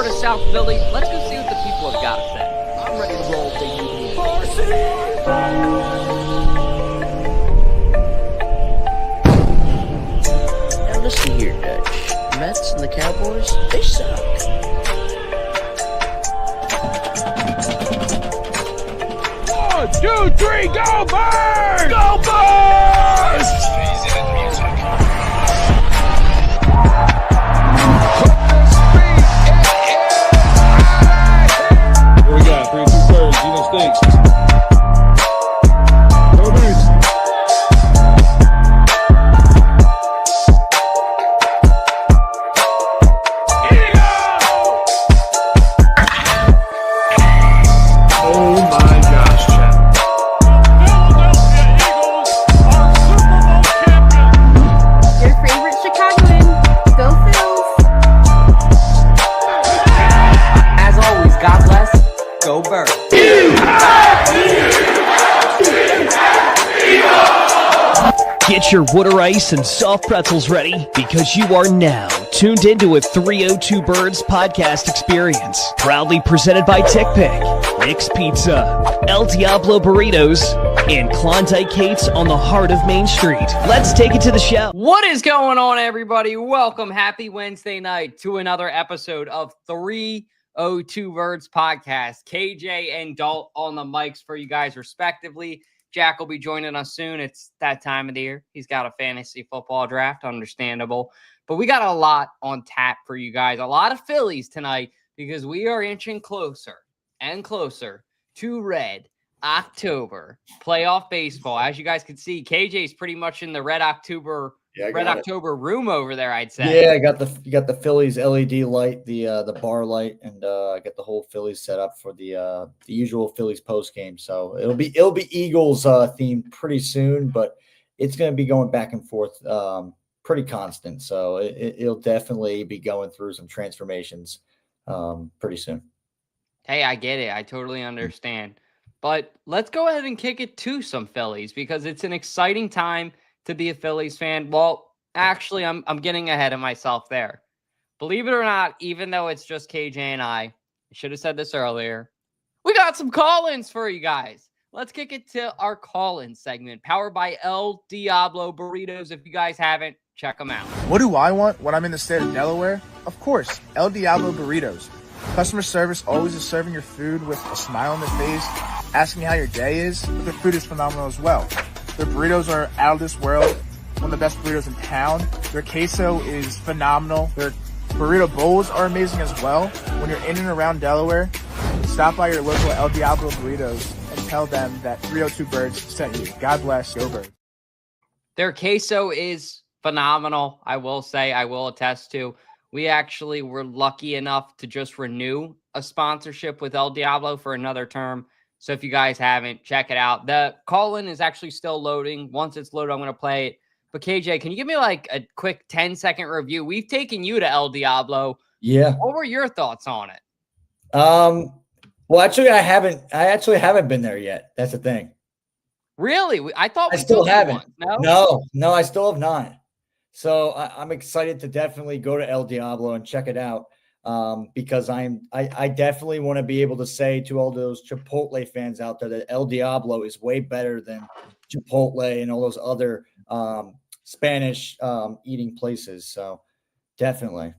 part of South Philly. Let's go see what the people have got to say. I'm ready to roll, baby. Now listen here, Dutch. Mets and the Cowboys, they suck. 1, 2, 3, go Birds! Go Birds! What we got? 302BIRDS, Gino Stinks. Go Birds! Oh my gosh, Chad. Your favorite Chicagoan. Go Phils. As always, God bless. Go Birds. Get your water ice and soft pretzels ready because you are now tuned into a 302BIRDS podcast experience. Proudly presented by TickPick, Nick's Pizza, El Diablo Burritos, and Klondike Kate's on the heart of Main Street. Let's take it to the show. What is going on, everybody? Welcome. Happy Wednesday night to another episode of 302BIRDS podcast. KJ and Dalt on the mics for you guys respectively. Jack will be joining us soon. It's that time of the year. He's got a fantasy football draft, understandable. But we got a lot on tap for you guys. A lot of Phillies tonight because we are inching closer and closer to Red October playoff baseball. As you guys can see, KJ's pretty much in the Red October room over there, I'd say. Yeah, you got the Phillies LED light, the bar light, and I got the whole Phillies set up for the usual Phillies post game. So it'll be Eagles themed pretty soon, but it's going to be going back and forth pretty constant. So it'll definitely be going through some transformations pretty soon. Hey, I get it. I totally understand. But let's go ahead and kick it to some Phillies because it's an exciting time to be a Phillies fan. Well, actually, I'm getting ahead of myself there. Believe it or not, even though it's just KJ and I should have said this earlier, we got some call-ins for you guys. Let's kick it to our call-in segment, powered by El Diablo Burritos. If you guys haven't, check them out. What do I want when I'm in the state of Delaware? Of course, El Diablo Burritos. Customer service always is serving your food with a smile on their face, asking how your day is, but their food is phenomenal as well. Their burritos are out of this world, one of the best burritos in town. Their queso is phenomenal. Their burrito bowls are amazing as well. When you're in and around Delaware, stop by your local El Diablo Burritos and tell them that 302BIRDS sent you. God bless. Go Birds. Their queso is phenomenal, I will say. I will attest to. We actually were lucky enough to just renew a sponsorship with El Diablo for another term. So if you guys haven't, check it out. The call-in is actually still loading. Once it's loaded, I'm going to play it. But KJ, can you give me like a quick 10-second review? We've taken you to El Diablo. Yeah. What were your thoughts on it? Well, actually, I haven't been there yet. That's the thing. Really? I thought I we still took you haven't. once. No, I still have not. So I'm excited to definitely go to El Diablo and check it out. Because I definitely want to be able to say to all those Chipotle fans out there that El Diablo is way better than Chipotle and all those other Spanish eating places. So definitely.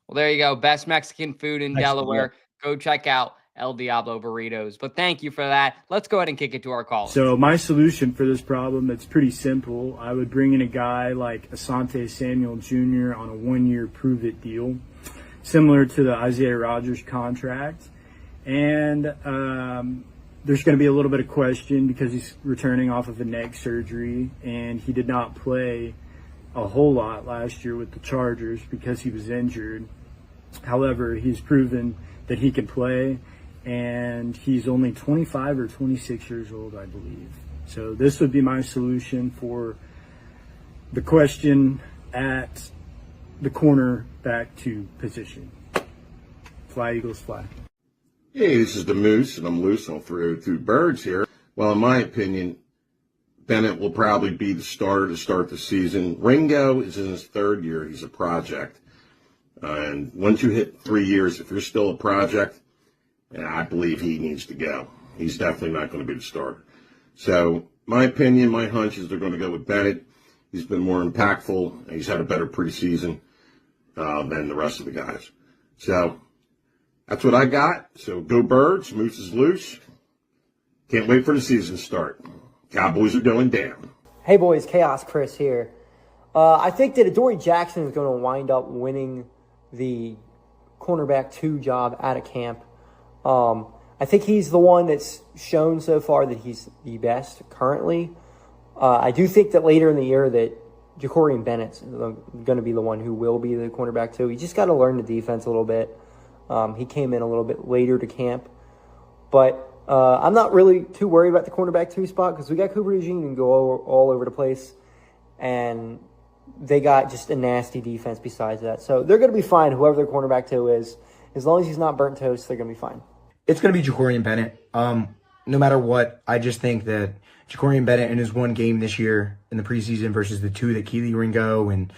Well, there you go. Best Mexican food in Delaware. Go check out El Diablo Burritos. But thank you for that. Let's go ahead and kick it to our call. So my solution for this problem, it's pretty simple. I would bring in a guy like Asante Samuel Jr. on a 1-year prove-it deal, similar to the Isaiah Rodgers contract. And there's going to be a little bit of question because he's returning off of a neck surgery, and he did not play a whole lot last year with the Chargers because he was injured. However, he's proven that he can play, and he's only 25 or 26 years old, I believe. So this would be my solution for the question at the cornerback two position. Fly, Eagles, fly. Hey, this is the Moose, and I'm loose on 302BIRDS here. Well, in my opinion, Bennett will probably be the starter to start the season. Ringo is in his third year. He's a project. And once you hit 3 years, if you're still a project, I believe he needs to go. He's definitely not going to be the starter. So my opinion, my hunch is they're going to go with Bennett. He's been more impactful. He's had a better preseason than the rest of the guys. So that's what I got. So go Birds. Moose is loose. Can't wait for the season to start. Cowboys are going down. Hey boys, Chaos Chris here. I think that Adoree Jackson is going to wind up winning the cornerback 2 job out of camp. I think he's the one that's shown so far that he's the best currently. I do think that later in the year that Jacorian Bennett's going to be the one who will be the cornerback 2. He just got to learn the defense a little bit. He came in a little bit later to camp. But I'm not really too worried about the cornerback 2 spot because we got Cooper DeJean and go all over the place. And they got just a nasty defense besides that. So they're going to be fine, whoever their cornerback 2 is. As long as he's not burnt toast, they're going to be fine. It's going to be Jacorian Bennett. No matter what, I just think that Jacorian Bennett in his 1 game this year in the preseason versus the 2 that Keely Ringo and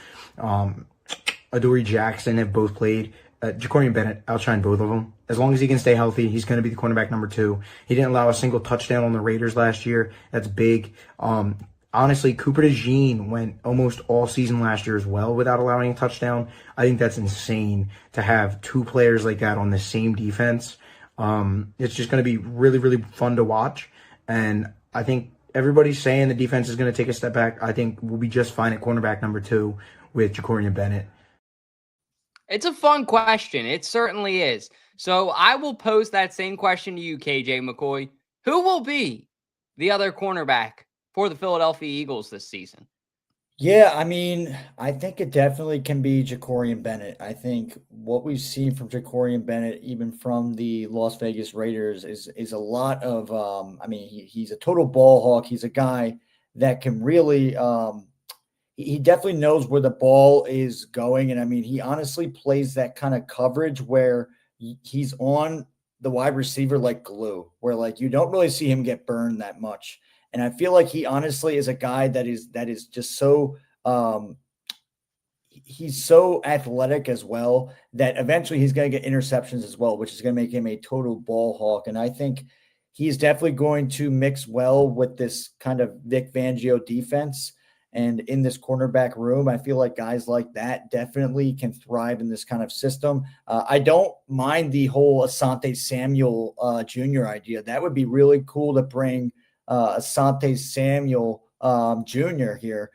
Adoree Jackson have both played, Jacorian Bennett outshined both of them. As long as he can stay healthy, he's going to be the cornerback number 2. He didn't allow a single touchdown on the Raiders last year. That's big. Honestly, Cooper DeJean went almost all season last year as well without allowing a touchdown. I think that's insane to have 2 players like that on the same defense. It's just going to be really, really fun to watch. And I think everybody's saying the defense is going to take a step back. I think we'll be just fine at cornerback number 2 with Jacorian Bennett. It's a fun question. It certainly is. So I will pose that same question to you, KJ McCoy. Who will be the other cornerback for the Philadelphia Eagles this season? Yeah, I mean, I think it definitely can be Jacorian Bennett. I think what we've seen from Jacorian Bennett, even from the Las Vegas Raiders, is a lot of he's a total ball hawk. He's a guy that can really he definitely knows where the ball is going. And I mean, he honestly plays that kind of coverage where he's on the wide receiver like glue, where like you don't really see him get burned that much. And I feel like he honestly is a guy that is just so he's so athletic as well that eventually he's going to get interceptions as well, which is going to make him a total ball hawk. And I think he's definitely going to mix well with this kind of Vic Fangio defense. And in this cornerback room, I feel like guys like that definitely can thrive in this kind of system. I don't mind the whole Asante Samuel Jr. idea. That would be really cool to bring Asante Samuel Jr. here,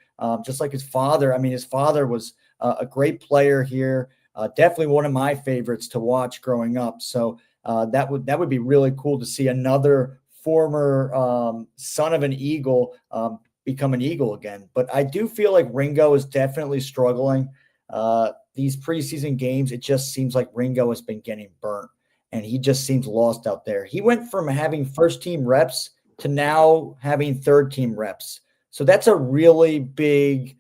just like his father. I mean, his father was a great player here, definitely one of my favorites to watch growing up. So that would be really cool to see another former son of an Eagle become an Eagle again. But I do feel like Ringo is definitely struggling. These preseason games, it just seems like Ringo has been getting burnt, and he just seems lost out there. He went from having first-team reps to now having third-team reps. So that's a really big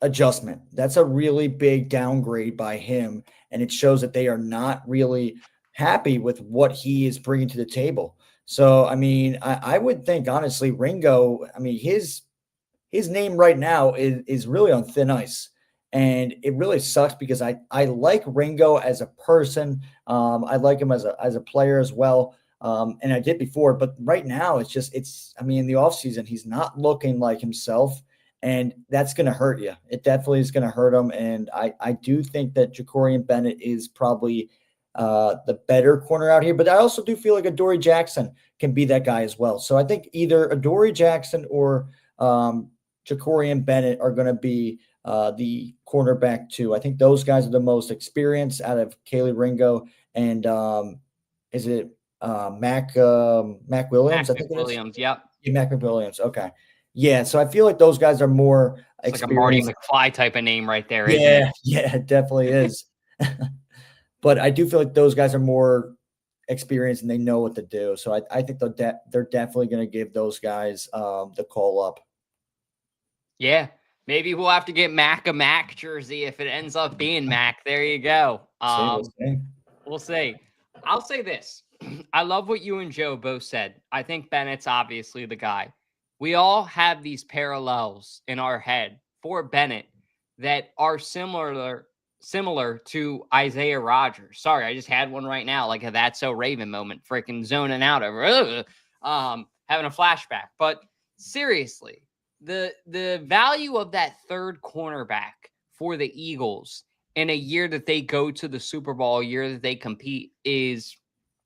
adjustment. That's a really big downgrade by him, and it shows that they are not really happy with what he is bringing to the table. So, I mean, I would think, honestly, Ringo, I mean, his name right now is really on thin ice. And it really sucks because I like Ringo as a person. I like him as a player as well. And I did before, but right now in the offseason, he's not looking like himself, and that's going to hurt you. It definitely is going to hurt him. And I do think that Jacorian Bennett is probably the better corner out here, but I also do feel like Adoree Jackson can be that guy as well. So I think either Adoree Jackson or Jacorian Bennett are going to be the cornerback 2. I think those guys are the most experienced out of Kelee Ringo and is it Mac Williams? Mac Williams, yep. Yeah, Mac Williams. Okay. Yeah, so I feel like those guys are more it's like a Marty McFly type of name right there, isn't it? Yeah, it definitely is. But I do feel like those guys are more experienced and they know what to do. So I think they're definitely going to give those guys the call up. Yeah, maybe we'll have to get Mac a Mac jersey if it ends up being Mac. There you go. We'll see. I'll say this. I love what you and Joe both said. I think Bennett's obviously the guy. We all have these parallels in our head for Bennett that are similar similar to Isaiah Rogers. Sorry, I just had one right now, like a That's So Raven moment, freaking zoning out over, having a flashback. But seriously, the value of that third cornerback for the Eagles in a year that they go to the Super Bowl, a year that they compete, is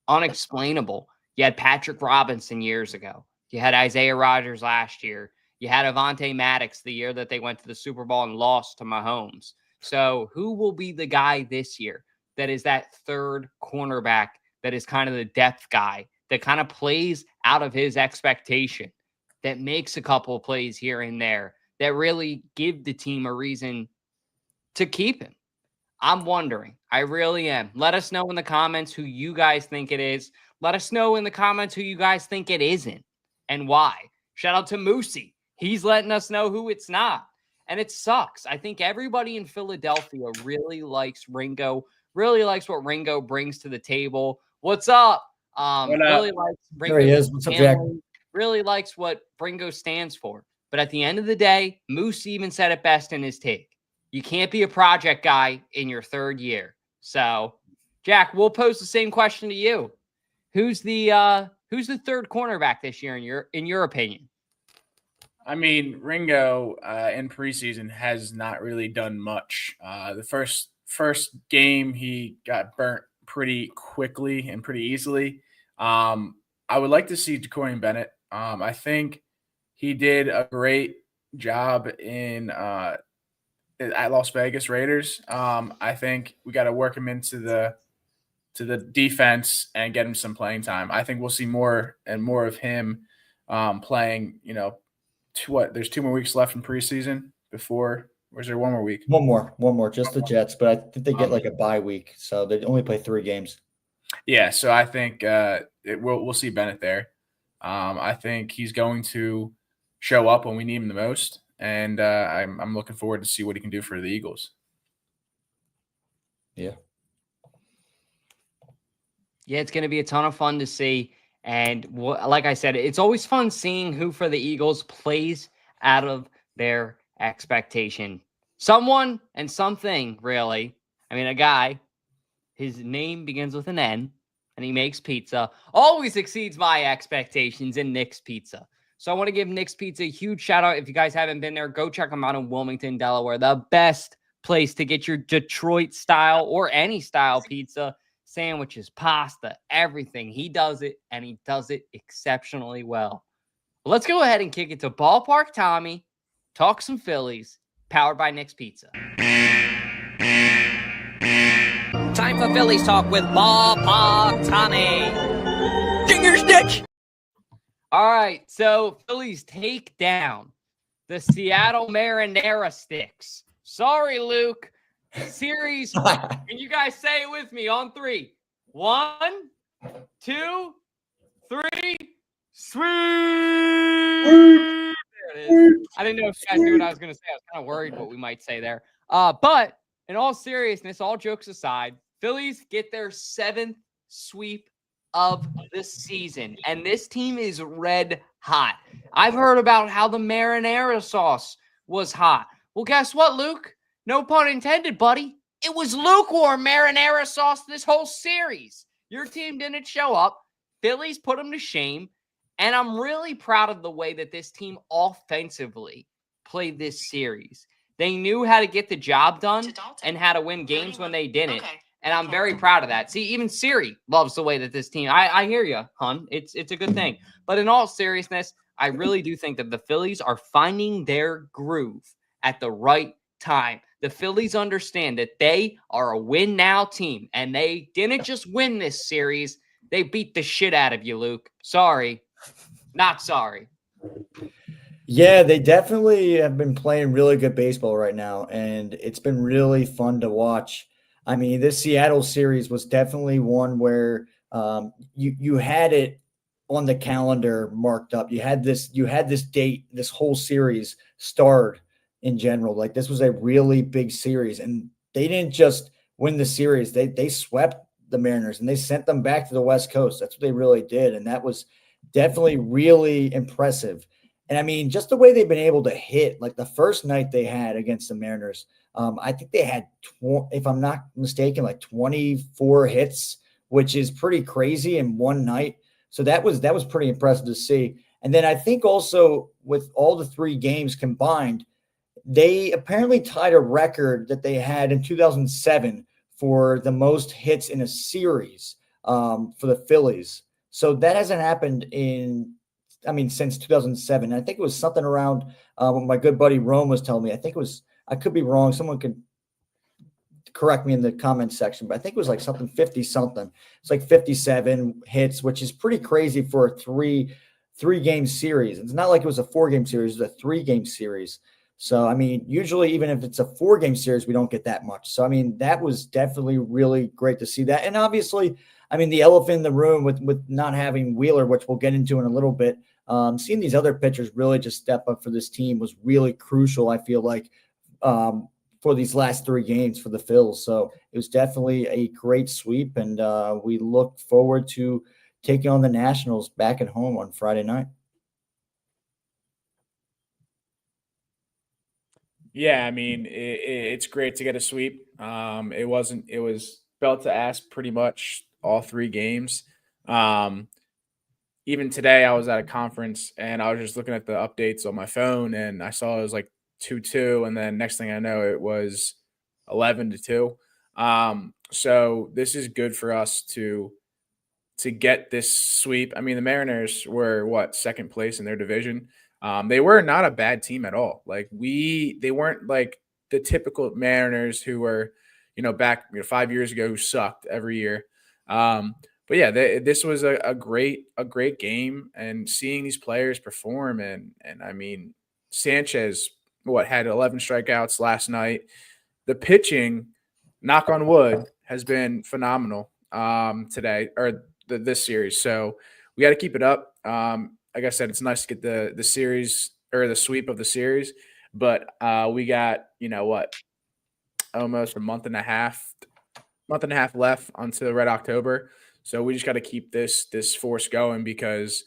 unexplainable. You had Patrick Robinson years ago. You had Isaiah Rogers last year. You had Avonte Maddox the year that they went to the Super Bowl and lost to Mahomes. So who will be the guy this year that is that third cornerback that is kind of the depth guy that kind of plays out of his expectation, that makes a couple of plays here and there, that really give the team a reason to keep him? I'm wondering. I really am. Let us know in the comments who you guys think it is. Let us know in the comments who you guys think it isn't and why. Shout out to Moosey. He's letting us know who it's not. And it sucks. I think everybody in Philadelphia really likes Ringo, really likes what Ringo brings to the table. What's up? Really likes Ringo. There he is. What's up, Jack? Really likes what Ringo stands for. But at the end of the day, Moose even said it best in his take. You can't be a project guy in your third year. So, Jack, we'll pose the same question to you. Who's the third cornerback this year in your opinion? I mean, Ringo in preseason has not really done much. The first game, he got burnt pretty quickly and pretty easily. I would like to see Jacorian Bennett. I think he did a great job at Las Vegas Raiders. I think we got to work him into the defense and get him some playing time. I think we'll see more and more of him playing, there's 2 more weeks left in preseason before, or is there 1 more week? One more, just the Jets, but I think they get like a bye week, so they only play 3 games. Yeah, so I think we'll see Bennett there. I think he's going to show up when we need him the most, and I'm looking forward to see what he can do for the Eagles. Yeah. Yeah, it's going to be a ton of fun to see. And like I said, it's always fun seeing who for the Eagles plays out of their expectation. Someone and something, really. I mean, a guy, his name begins with an N, and he makes pizza, always exceeds my expectations in Nick's Pizza. So I want to give Nick's Pizza a huge shout out. If you guys haven't been there, go check them out in Wilmington, Delaware. The best place to get your Detroit style or any style pizza. Sandwiches, pasta, everything. He does it, and he does it exceptionally well. Let's go ahead and kick it to Ballpark Tommy, talk some Phillies, powered by Nick's Pizza. Time for Phillies talk with Ballpark Tommy. Finger stitch. All right, so Phillies take down the Seattle Marinara Sticks. Sorry, Luke. Series, and you guys say it with me on 3. 1, 2, 3. Sweet. There it is. I didn't know if you guys knew what I was going to say. I was kind of worried what we might say there. But in all seriousness, all jokes aside, Phillies get their 7th sweep of the season, and this team is red hot. I've heard about how the marinara sauce was hot. Well, guess what, Luke? No pun intended, buddy. It was lukewarm marinara sauce this whole series. Your team didn't show up. Phillies put them to shame. And I'm really proud of the way that this team offensively played this series. They knew how to get the job done and how to win games when they didn't. Okay. And I'm very proud of that. See, even Siri loves the way that this team, I hear you, hun. It's a good thing. But in all seriousness, I really do think that the Phillies are finding their groove at the right time. The Phillies understand that they are a win now team, and they didn't just win this series. They beat the shit out of you, Luke. Sorry. Not sorry. Yeah, they definitely have been playing really good baseball right now, and it's been really fun to watch. I mean, this Seattle series was definitely one where you had it on the calendar marked up. You had this date, this whole series start in general. Like, this was a really big series, and they didn't just win the series. They swept the Mariners, and they sent them back to the West Coast. That's what they really did, and that was definitely really impressive. And I mean, just the way they've been able to hit, like the first night they had against the Mariners, I think they had, if I'm not mistaken, like 24 hits, which is pretty crazy in one night. So that was pretty impressive to see. And then I think also with all the 3 games combined, they apparently tied a record that they had in 2007 for the most hits in a series for the Phillies. So that hasn't happened since 2007. I think it was something around what my good buddy Rome was telling me. I think it was, I could be wrong. Someone could correct me in the comments section, but I think it was like something 50 something. It's like 57 hits, which is pretty crazy for a three game series. It's not like it was a 4-game series, it was a 3-game series. So, I mean, usually even if it's a 4-game series, we don't get that much. So, I mean, that was definitely really great to see that. And obviously, I mean, the elephant in the room with not having Wheeler, which we'll get into in a little bit, seeing these other pitchers really just step up for this team was really crucial, I feel like, for these last 3 games for the Phils. So it was definitely a great sweep, and we look forward to taking on the Nationals back at home on Friday night. Yeah, I mean, it's great to get a sweep. It was belt to ass pretty much all 3 games. Even today, I was at a conference and I was just looking at the updates on my phone, and I saw it was like 2-2, and then next thing I know, it was 11-2. So this is good for us to get this sweep. I mean, the Mariners were second place in their division. They were not a bad team at all. Like they weren't like the typical Mariners who were, back 5 years ago who sucked every year. But yeah, this was a great game, and seeing these players perform, and I mean, Sanchez had 11 strikeouts last night. The pitching, knock on wood, has been phenomenal today or this series. So we got to keep it up. Like I said, it's nice to get the series or the sweep of the series, but we got almost a month and a half left until Red October. So we just got to keep this force going, because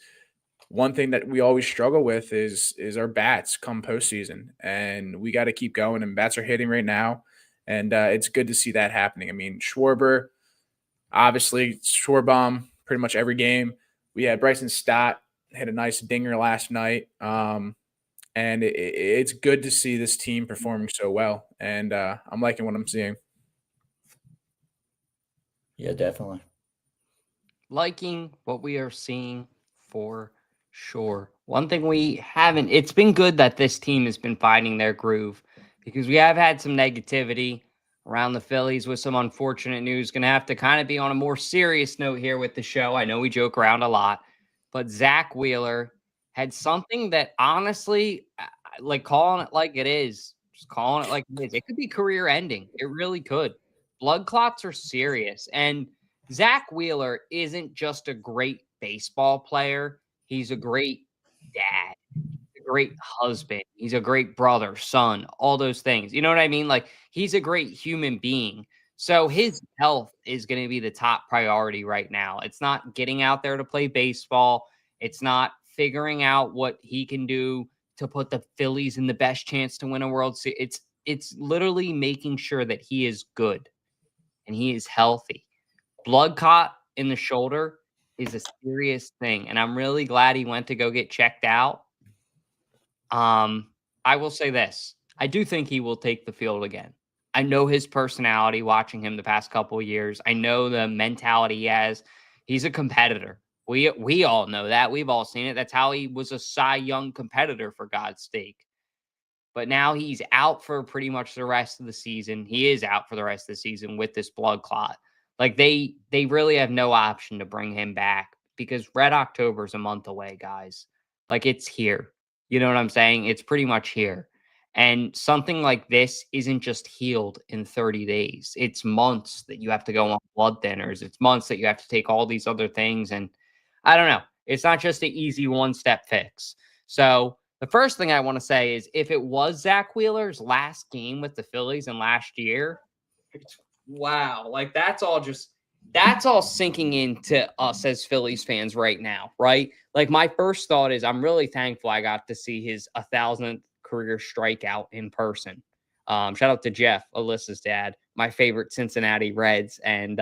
one thing that we always struggle with is our bats come postseason, and we got to keep going. And bats are hitting right now, and it's good to see that happening. I mean, Schwarber, obviously Schwarbomb pretty much every game. We had Bryson Stott hit a nice dinger last night, and it's good to see this team performing so well. And I'm liking what I'm seeing. Yeah, definitely. Liking what we are seeing for sure. One thing we haven't, it's been good that this team has been finding their groove, because we have had some negativity around the Phillies with some unfortunate news. Going to have to kind of be on a more serious note here with the show. I know we joke around a lot, but Zack Wheeler had something that honestly, like calling it like it is, just calling it like it is. It could be career ending. It really could. Blood clots are serious. And Zack Wheeler isn't just a great baseball player. He's a great dad, a great husband. He's a great brother, son, all those things. You know what I mean? Like, he's a great human being. So his health is going to be the top priority right now. It's not getting out there to play baseball. It's not figuring out what he can do to put the Phillies in the best chance to win a World Series. It's literally making sure that he is good and he is healthy. Blood clot in the shoulder is a serious thing, and I'm really glad he went to go get checked out. I will say this. I do think he will take the field again. I know his personality watching him the past couple of years. I know the mentality he has. He's a competitor. We all know that. We've all seen it. That's how he was a Cy Young competitor, for God's sake. But now he's out for pretty much the rest of the season. He is out for the rest of the season with this blood clot. Like, they really have no option to bring him back, because Red October is a month away, guys. Like, it's here. You know what I'm saying? It's pretty much here. And something like this isn't just healed in 30 days. It's months that you have to go on blood thinners. It's months that you have to take all these other things. And I don't know. It's not just an easy one-step fix. So the first thing I want to say is, if it was Zack Wheeler's last game with the Phillies in last year, wow, like, that's all just that's all sinking into us as Phillies fans right now, right? Like my first thought is I'm really thankful I got to see his 1,000th career strikeout in person. Shout out to Jeff, Alyssa's dad, my favorite Cincinnati Reds and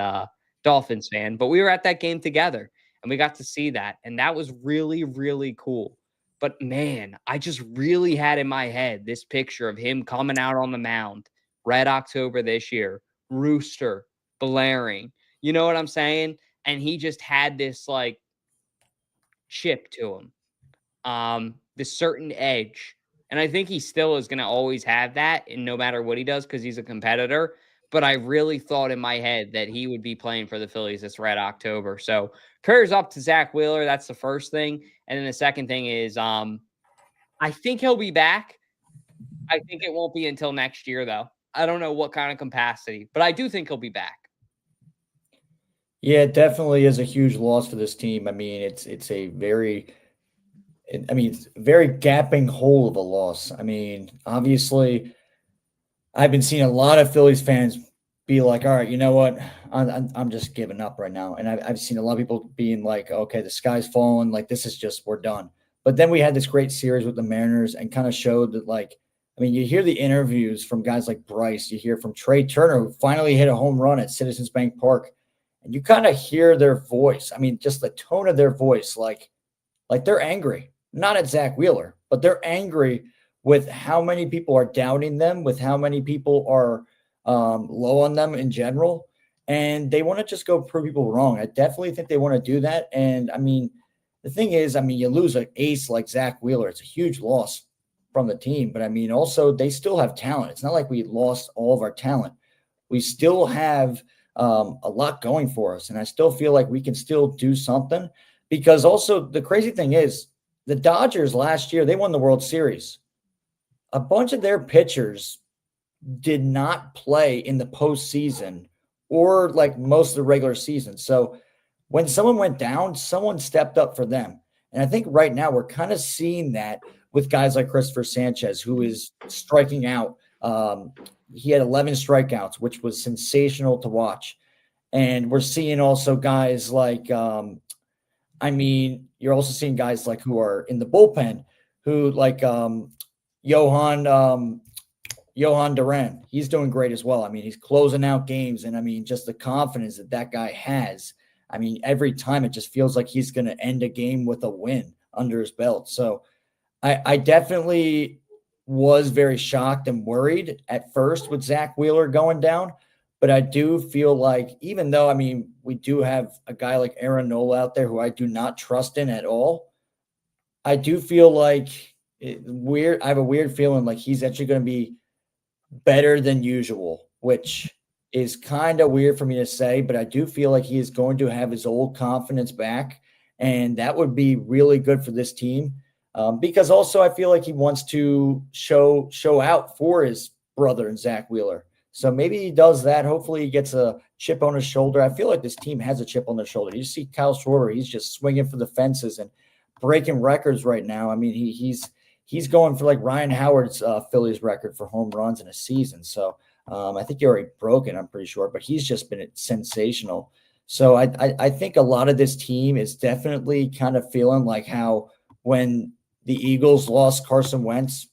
Dolphins fan. But we were at that game together and we got to see that. And that was really, really cool. But man, I just really had in my head this picture of him coming out on the mound, Red October this year, Rooster blaring. You know what I'm saying? And he just had this like chip to him, this certain edge. And I think he still is going to always have that, and no matter what he does, because he's a competitor. But I really thought in my head that he would be playing for the Phillies this Red October. So prayers up to Zack Wheeler. That's the first thing. And then the second thing is I think he'll be back. I think it won't be until next year, though. I don't know what kind of capacity, but I do think he'll be back. Yeah, it definitely is a huge loss for this team. I mean, it's a very it's a very gapping hole of a loss. I mean, obviously, I've been seeing a lot of Phillies fans be like, all right, you know what? I'm just giving up right now. And I've seen a lot of people being like, okay, the sky's falling. Like, this is just, we're done. But then we had this great series with the Mariners and kind of showed that, like, I mean, you hear the interviews from guys like Bryce, you hear from Trey Turner, who finally hit a home run at Citizens Bank Park, and you kind of hear their voice. I mean, just the tone of their voice, like they're angry, not at Zack Wheeler, but they're angry with how many people are doubting them, with how many people are low on them in general. And they want to just go prove people wrong. I definitely think they want to do that. And I mean, the thing is, I mean, you lose an ace like Zack Wheeler. It's a huge loss from the team. But I mean, also, they still have talent. It's not like we lost all of our talent. We still have a lot going for us. And I still feel like we can still do something, because also the crazy thing is the Dodgers last year, they won the World Series. A bunch of their pitchers did not play in the postseason or like most of the regular season. So when someone went down, someone stepped up for them. And I think right now we're kind of seeing that with guys like Christopher Sanchez, who is striking out. He had 11 strikeouts, which was sensational to watch. And we're seeing also guys like, I mean, you're also seeing guys like who are in the bullpen, who like Johan Duran. He's doing great as well. I mean, he's closing out games, and I mean, just the confidence that that guy has. I mean, every time it just feels like he's going to end a game with a win under his belt. So I definitely was very shocked and worried at first with Zack Wheeler going down. But I do feel like, even though, I mean, we do have a guy like Aaron Nola out there who I do not trust in at all, I do feel like I have a weird feeling like he's actually going to be better than usual, which is kind of weird for me to say, but I do feel like he is going to have his old confidence back. And that would be really good for this team. Because also I feel like he wants to show out for his brother and Zack Wheeler. So maybe he does that. Hopefully he gets a chip on his shoulder. I feel like this team has a chip on their shoulder. You see Kyle Schwarber, he's just swinging for the fences and breaking records right now. I mean, he's going for like Ryan Howard's Phillies record for home runs in a season. So I think he already broke it, I'm pretty sure, but he's just been sensational. So I think a lot of this team is definitely kind of feeling like how when the Eagles lost Carson Wentz,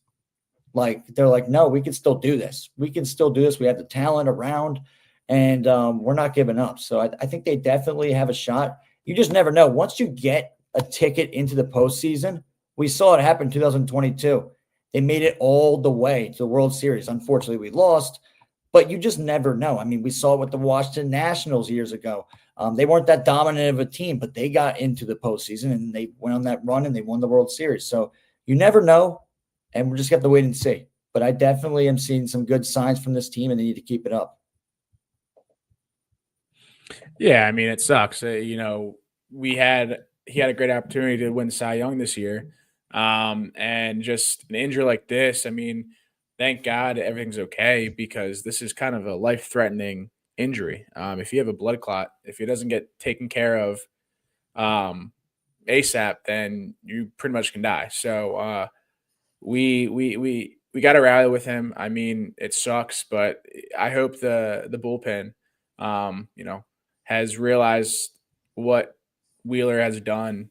like they're like, no, we can still do this. We can still do this. We have the talent around, and we're not giving up. So I think they definitely have a shot. You just never know. Once you get a ticket into the postseason, we saw it happen in 2022. They made it all the way to the World Series. Unfortunately, we lost, but you just never know. I mean, we saw it with the Washington Nationals years ago. They weren't that dominant of a team, but they got into the postseason and they went on that run and they won the World Series. So you never know, and we're just going to wait and see. But I definitely am seeing some good signs from this team, and they need to keep it up. Yeah, I mean, it sucks. You know, he had a great opportunity to win Cy Young this year. And just an injury like this, I mean, thank God everything's okay, because this is kind of a life-threatening injury. If you have a blood clot, if it doesn't get taken care of ASAP, then you pretty much can die. So we got to rally with him. I mean, it sucks, but I hope the bullpen, you know, has realized what Wheeler has done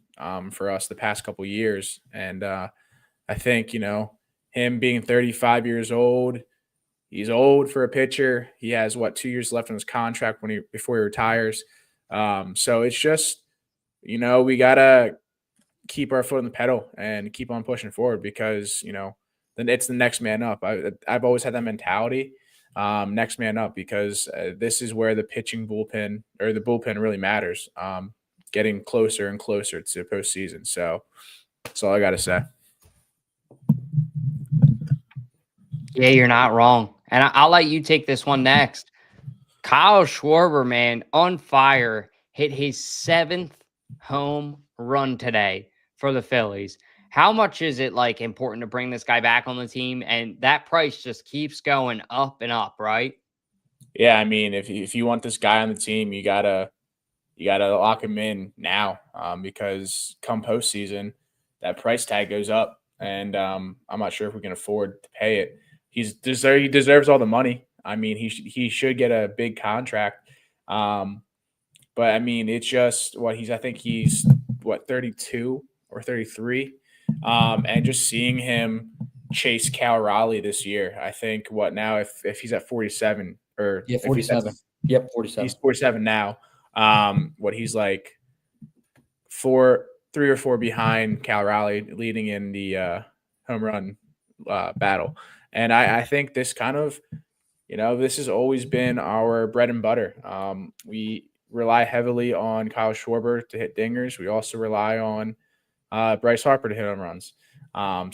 for us the past couple years. And I think, him being 35 years old, he's old for a pitcher. He has 2 years left on his contract before he retires. So it's just, we gotta keep our foot on the pedal and keep on pushing forward because, then it's the next man up. I've always had that mentality, next man up, because this is where the pitching bullpen or the bullpen really matters. Getting closer and closer to postseason. So that's all I got to say. Yeah, you're not wrong. And I'll let you take this one next. Kyle Schwarber, man, on fire, hit his 7th home run today for the Phillies. How much is it important to bring this guy back on the team? And that price just keeps going up and up, right? Yeah, I mean, if you want this guy on the team, you gotta lock him in now, because come postseason, that price tag goes up, and I'm not sure if we can afford to pay it. He deserves all the money. I mean, he should get a big contract, but I mean, it's just I think he's 32 or 33, and just seeing him chase Cal Raleigh this year, I think if he's at 47 or 47. 47. He's 47 now. He's like 3 or 4 behind Cal Raleigh, leading in the home run battle. And I think this kind of, this has always been our bread and butter. We rely heavily on Kyle Schwarber to hit dingers. We also rely on Bryce Harper to hit home runs.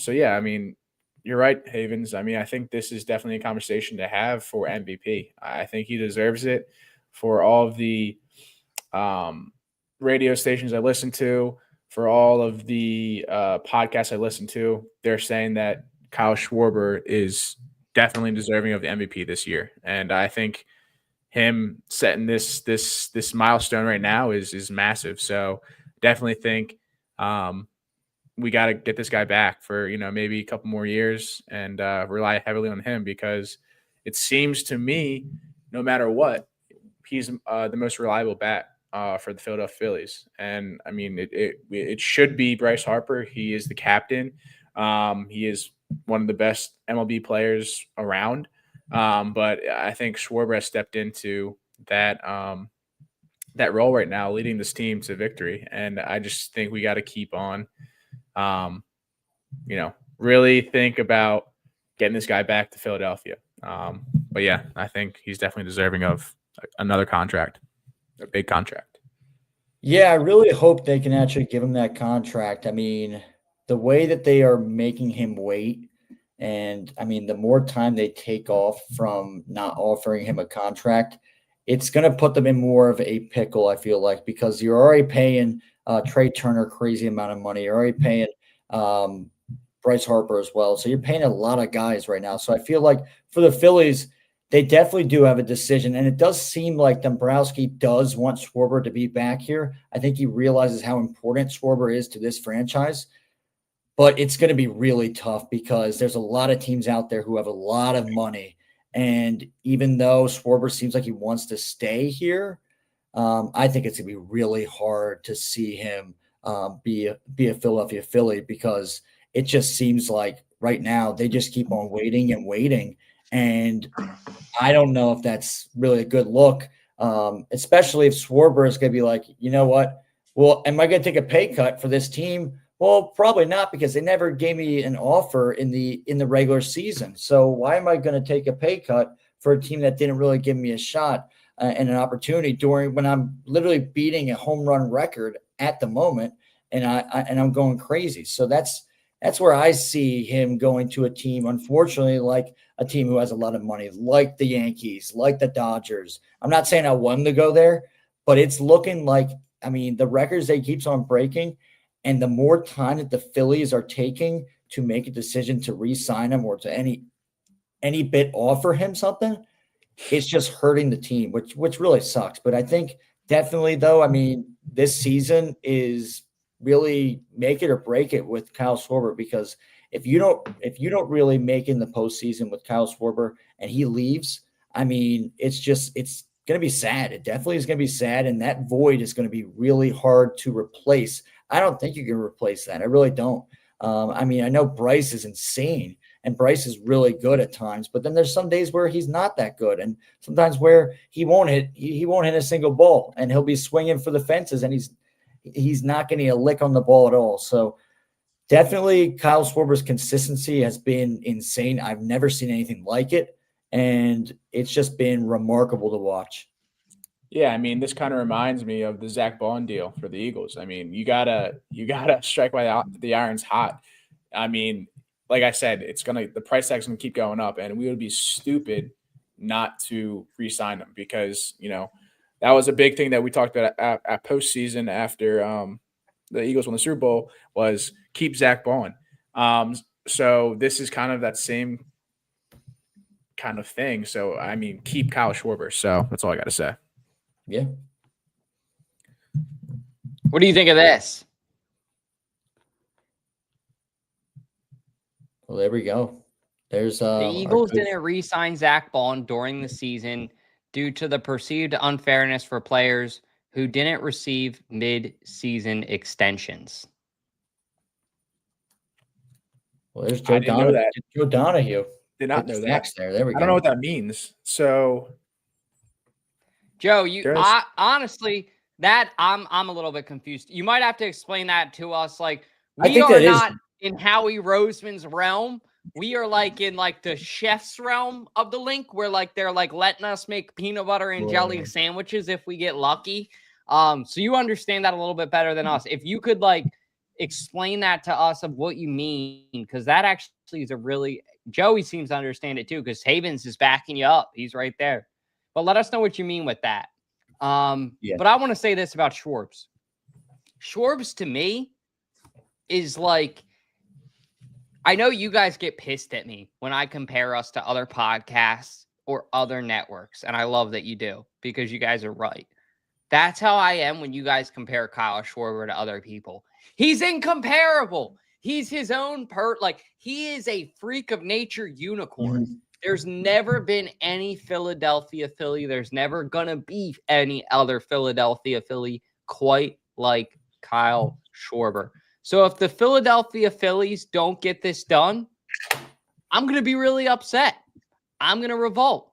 So yeah, I mean, you're right, Havens. I mean, I think this is definitely a conversation to have for MVP. I think he deserves it for all of the radio stations I listen to, for all of the podcasts I listen to. They're saying that Kyle Schwarber is definitely deserving of the MVP this year. And I think him setting this milestone right now is massive. So definitely think we got to get this guy back for, maybe a couple more years and rely heavily on him, because it seems to me, no matter what, he's the most reliable bat for the Philadelphia Phillies. And I mean, it should be Bryce Harper. He is the captain. He is one of the best MLB players around. But I think Schwarber has stepped into that role right now, leading this team to victory. And I just think we got to keep on, really think about getting this guy back to Philadelphia. But yeah, I think he's definitely deserving of another contract, a big contract. Yeah, I really hope they can actually give him that contract. I mean, the way that they are making him wait, and I mean, the more time they take off from not offering him a contract, it's going to put them in more of a pickle, I feel like, because you're already paying Trey Turner crazy amount of money. You're already paying Bryce Harper as well. So you're paying a lot of guys right now. So I feel like for the Phillies, they definitely do have a decision. And it does seem like Dombrowski does want Schwarber to be back here. I think he realizes how important Schwarber is to this franchise. But it's going to be really tough because there's a lot of teams out there who have a lot of money. And even though Schwarber seems like he wants to stay here, I think it's going to be really hard to see him be a Philadelphia Philly, because it just seems like right now they just keep on waiting and waiting. And I don't know if that's really a good look, especially if Schwarber is going to be like, you know what? Well, am I going to take a pay cut for this team? Well, probably not, because they never gave me an offer in the regular season. So why am I going to take a pay cut for a team that didn't really give me a shot and an opportunity when I'm literally beating a home run record at the moment, and I'm going crazy. So that's where I see him going to a team, unfortunately, like a team who has a lot of money, like the Yankees, like the Dodgers. I'm not saying I want him to go there, but it's looking like, I mean, the records that he keeps on breaking, and the more time that the Phillies are taking to make a decision to re-sign him or to any bit offer him something, it's just hurting the team, which really sucks. But I think definitely, though, I mean, this season is really make it or break it with Kyle Schwarber, because if you don't really make in the postseason with Kyle Schwarber and he leaves, I mean, it's going to be sad. It definitely is going to be sad, and that void is going to be really hard to replace. I don't think you can replace that. I really don't. I mean, I know Bryce is insane, and Bryce is really good at times, but then there's some days where he's not that good, and sometimes where he won't hit a single ball, and he'll be swinging for the fences, and he's not getting a lick on the ball at all. So definitely Kyle Schwarber's consistency has been insane. I've never seen anything like it, and it's just been remarkable to watch. Yeah, I mean, this kind of reminds me of the Zach Bond deal for the Eagles. I mean, you gotta strike while the iron's hot. I mean, like I said, the price tag's gonna keep going up, and we would be stupid not to re-sign him because that was a big thing that we talked about at postseason after the Eagles won the Super Bowl was keep Zach Bond. So this is kind of that same kind of thing. So I mean, keep Kyle Schwarber. So that's all I got to say. Yeah. What do you think of this? Well, there we go. There's the Eagles didn't re-sign Zach Bond during the season due to the perceived unfairness for players who didn't receive mid-season extensions. Well, there's Joe Donahue. Joe Donahue. Did not know that. There we go. I don't know what that means. So, Joe, honestly, that I'm a little bit confused. You might have to explain that to us. Like, we are not in Howie Roseman's realm. We are like in like the chef's realm of the link where like they're like letting us make peanut butter and jelly sandwiches if we get lucky. So you understand that a little bit better than us. If you could like explain that to us of what you mean, because that actually is a really Joey seems to understand it too, because Havens is backing you up. He's right there. But let us know what you mean with that. But I want to say this about Schwarber. Schwarber to me is like, I know you guys get pissed at me when I compare us to other podcasts or other networks, and I love that you do because you guys are right. That's how I am when you guys compare Kyle Schwarber to other people. He's incomparable. He's his own he is a freak of nature unicorn. Mm-hmm. There's never been any Philadelphia Philly. There's never going to be any other Philadelphia Philly quite like Kyle Schwarber. So if the Philadelphia Phillies don't get this done, I'm going to be really upset. I'm going to revolt.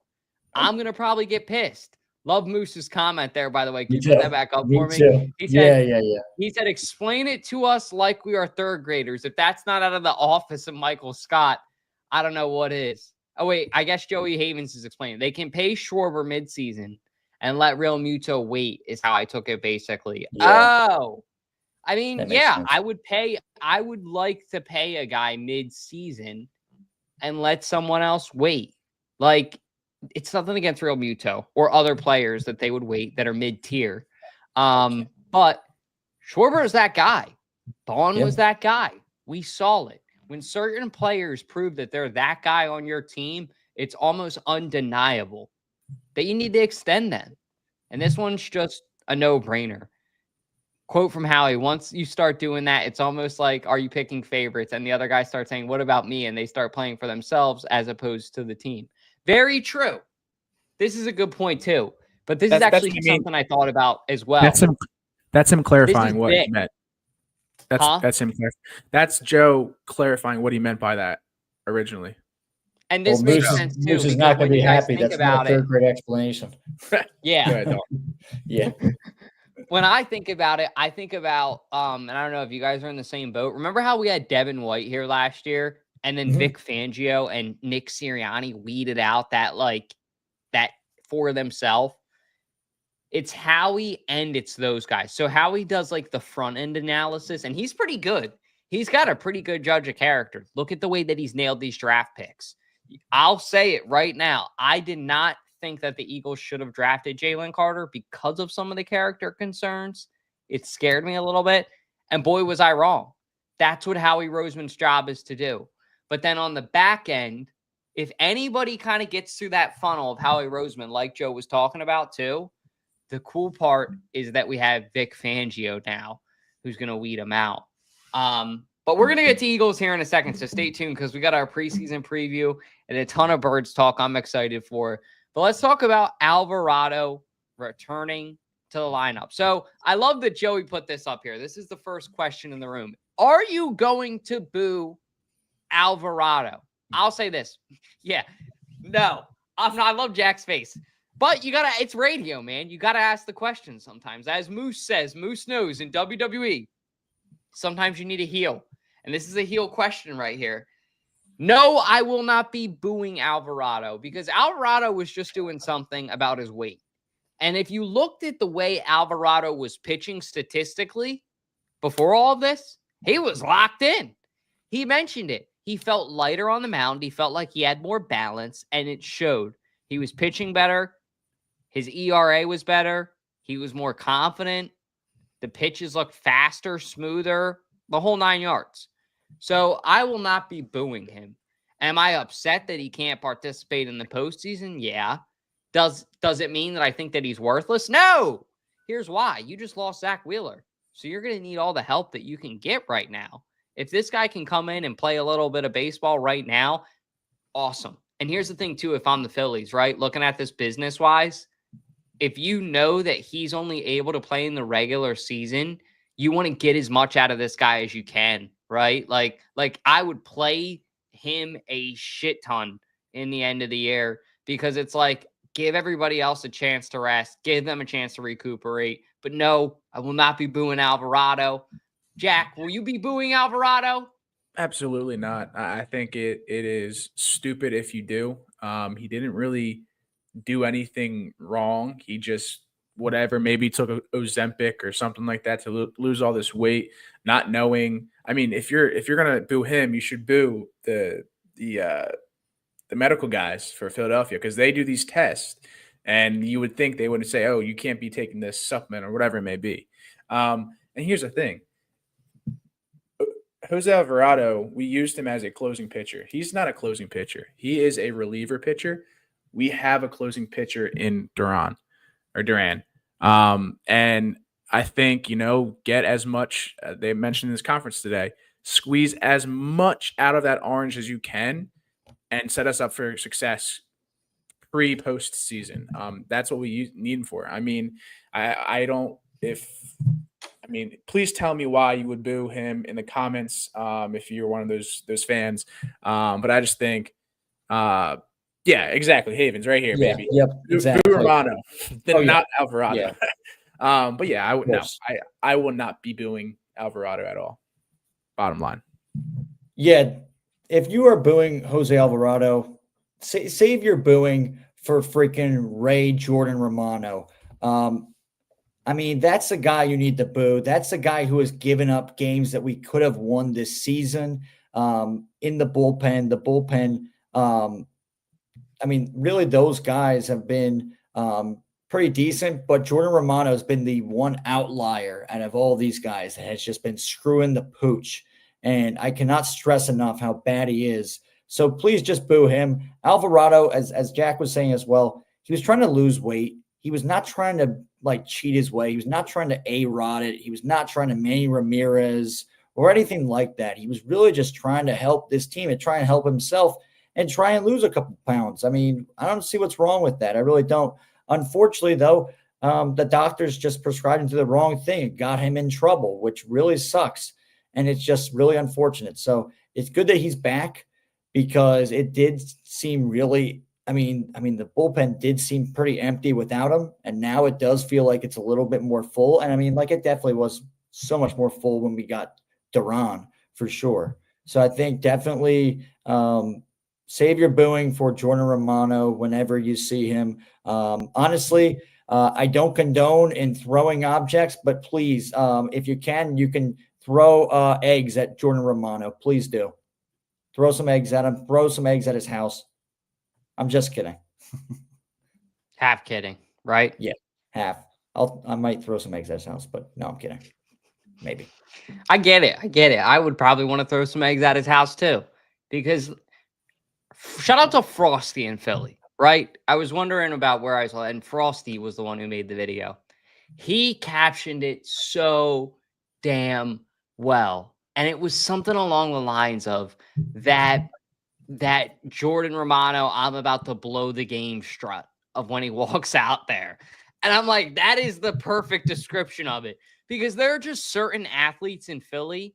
I'm going to probably get pissed. Love Moose's comment there, by the way. Can you put that back up for me? Too. He said, yeah. He said, explain it to us like we are third graders. If that's not out of the office of Michael Scott, I don't know what is. Oh, wait, I guess Joey Havens is explaining. They can pay Schwarber midseason and let Real Muto wait is how I took it, basically. Yeah. Oh, I mean, sense. I would like to pay a guy mid-season and let someone else wait. Like, it's nothing against Real Muto or other players that they would wait that are mid-tier. But Schwarber is that guy. Bond was that guy. We saw it. When certain players prove that they're that guy on your team, it's almost undeniable that you need to extend them. And this one's just a no-brainer. Quote from Howie, once you start doing that, it's almost like, are you picking favorites? And the other guy starts saying, what about me? And they start playing for themselves as opposed to the team. Very true. This is a good point, too. But this is actually something I thought about as well. That's him clarifying what he meant. That's him. That's Joe clarifying what he meant by that originally. And this makes sense, too. Moose is not going to be happy. That's not a third-grade explanation. Yeah. Yeah. When I think about it, I think about, and I don't know if you guys are in the same boat. Remember how we had Devin White here last year, and then Vic Fangio and Nick Sirianni weeded out that for themselves? It's Howie and it's those guys. So Howie does like the front end analysis, and he's pretty good. He's got a pretty good judge of character. Look at the way that he's nailed these draft picks. I'll say it right now. I did not think that the Eagles should have drafted Jalen Carter because of some of the character concerns. It scared me a little bit. And boy, was I wrong. That's what Howie Roseman's job is to do. But then on the back end, if anybody kind of gets through that funnel of Howie Roseman, like Joe was talking about too, the cool part is that we have Vic Fangio now who's going to weed them out. But we're going to get to Eagles here in a second, so stay tuned because we got our preseason preview and a ton of Birds talk I'm excited for. But let's talk about Alvarado returning to the lineup. So I love that Joey put this up here. This is the first question in the room. Are you going to boo Alvarado? I'll say this. Yeah. No, I'm not. I love Jack's face. But it's radio, man. You got to ask the question sometimes. As Moose says, Moose knows in WWE, sometimes you need a heel. And this is a heel question right here. No, I will not be booing Alvarado because Alvarado was just doing something about his weight. And if you looked at the way Alvarado was pitching statistically before all of this, he was locked in. He mentioned it. He felt lighter on the mound. He felt like he had more balance, and it showed. He was pitching better. His ERA was better. He was more confident. The pitches looked faster, smoother, the whole 9 yards. So I will not be booing him. Am I upset that he can't participate in the postseason? Yeah. Does it mean that I think that he's worthless? No. Here's why. You just lost Zack Wheeler. So you're going to need all the help that you can get right now. If this guy can come in and play a little bit of baseball right now, awesome. And here's the thing, too, if I'm the Phillies, right, looking at this business-wise, if you know that he's only able to play in the regular season, you want to get as much out of this guy as you can, right? Like I would play him a shit ton in the end of the year because it's like, give everybody else a chance to rest, give them a chance to recuperate. But no, I will not be booing Alvarado. Jack, will you be booing Alvarado? Absolutely not. I think it is stupid if you do. He didn't really do anything wrong. He just maybe took a Ozempic or something like that to lose all this weight, not knowing. I mean, if you're gonna boo him, you should boo the medical guys for Philadelphia because they do these tests, and you would think they would say, "Oh, you can't be taking this supplement or whatever it may be." And here's the thing. Jose Alvarado, we used him as a closing pitcher. He's not a closing pitcher. He is a reliever pitcher. We have a closing pitcher in Duran. And I think, get as much, they mentioned in this conference today, squeeze as much out of that orange as you can and set us up for success pre-postseason. That's what we need him for. I mean, please tell me why you would boo him in the comments if you're one of those fans. But I just think, yeah, exactly. Havens right here, baby. Yep, exactly. Boo Romano, not Alvarado. Yeah. But yeah, I will not be booing Alvarado at all. Bottom line. Yeah, if you are booing Jose Alvarado, save your booing for freaking Ray Jordan Romano. I mean, that's the guy you need to boo. That's the guy who has given up games that we could have won this season in the bullpen. The bullpen, I mean, really those guys have been pretty decent, but Jordan Romano has been the one outlier out of all these guys that has just been screwing the pooch. And I cannot stress enough how bad he is. So please just boo him. Alvarado, as Jack was saying as well, he was trying to lose weight. He was not trying to cheat his way. He was not trying to A-Rod it. He was not trying to Manny Ramirez or anything like that. He was really just trying to help this team and try and help himself and try and lose a couple pounds. I mean, I don't see what's wrong with that. I really don't. Unfortunately, though, the doctors just prescribed him to the wrong thing. It got him in trouble, which really sucks. And it's just really unfortunate. So it's good that he's back because it did seem really I mean, the bullpen did seem pretty empty without him, and now it does feel like it's a little bit more full. And I mean, it definitely was so much more full when we got Duran for sure. So I think definitely save your booing for Jordan Romano whenever you see him. Honestly, I don't condone in throwing objects, but please, if you can throw eggs at Jordan Romano. Please do. Throw some eggs at him. Throw some eggs at his house. I'm just kidding. Half kidding, right? Yeah, half. I might throw some eggs at his house, but no, I'm kidding. Maybe. I get it. I would probably want to throw some eggs at his house too, because shout out to Frosty in Philly, right? I was wondering about where I saw it, and Frosty was the one who made the video. He captioned it so damn well, and it was something along the lines of that Jordan Romano, I'm about to blow the game strut of when he walks out there. And I'm like, that is the perfect description of it, because there are just certain athletes in Philly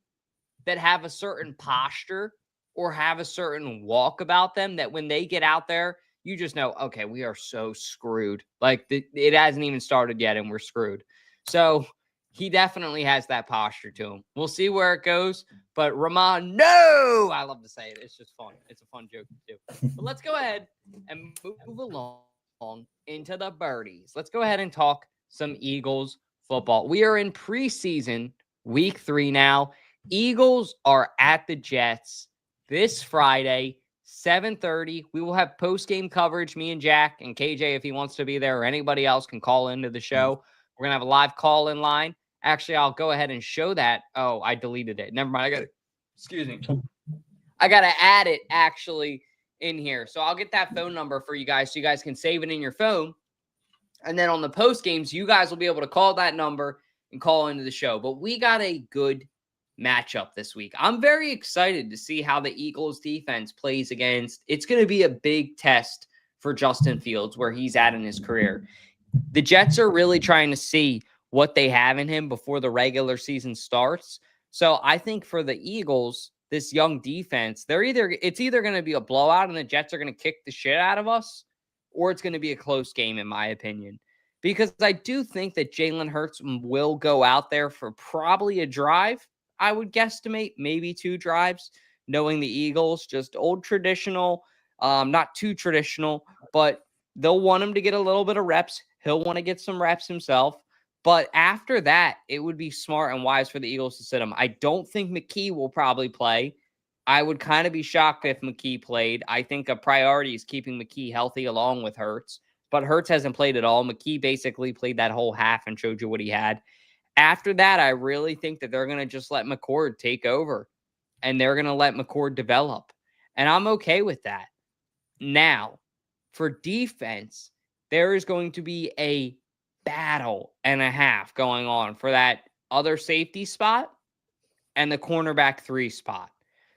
that have a certain posture or have a certain walk about them that when they get out there, you just know, okay, we are so screwed. Like it hasn't even started yet and we're screwed. So he definitely has that posture to him. We'll see where it goes. But Ramon, no, I love to say it. It's just fun. It's a fun joke to do. But let's go ahead and move along into the birdies. Let's go ahead and talk some Eagles football. We are in preseason week 3 now. Eagles are at the Jets this Friday, 7:30. We will have post-game coverage. Me and Jack and KJ, if he wants to be there, or anybody else can call into the show. We're going to have a live call-in line. Actually, I'll go ahead and show that. Oh, I deleted it. Never mind. I got to add it actually in here. So I'll get that phone number for you guys so you guys can save it in your phone. And then on the post games, you guys will be able to call that number and call into the show. But we got a good matchup this week. I'm very excited to see how the Eagles defense plays against. It's going to be a big test for Justin Fields where he's at in his career. The Jets are really trying to see what they have in him before the regular season starts. So I think for the Eagles, this young defense, it's either going to be a blowout and the Jets are going to kick the shit out of us, or it's going to be a close game, in my opinion. Because I do think that Jalen Hurts will go out there for probably a drive. I would guesstimate maybe 2 drives, knowing the Eagles, just old traditional, not too traditional, but they'll want him to get a little bit of reps. He'll want to get some reps himself. But after that, it would be smart and wise for the Eagles to sit him. I don't think McKee will probably play. I would kind of be shocked if McKee played. I think a priority is keeping McKee healthy along with Hurts. But Hurts hasn't played at all. McKee basically played that whole half and showed you what he had. After that, I really think that they're going to just let McCord take over. And they're going to let McCord develop. And I'm okay with that. Now, for defense, there is going to be a battle and a half going on for that other safety spot and the cornerback 3 spot.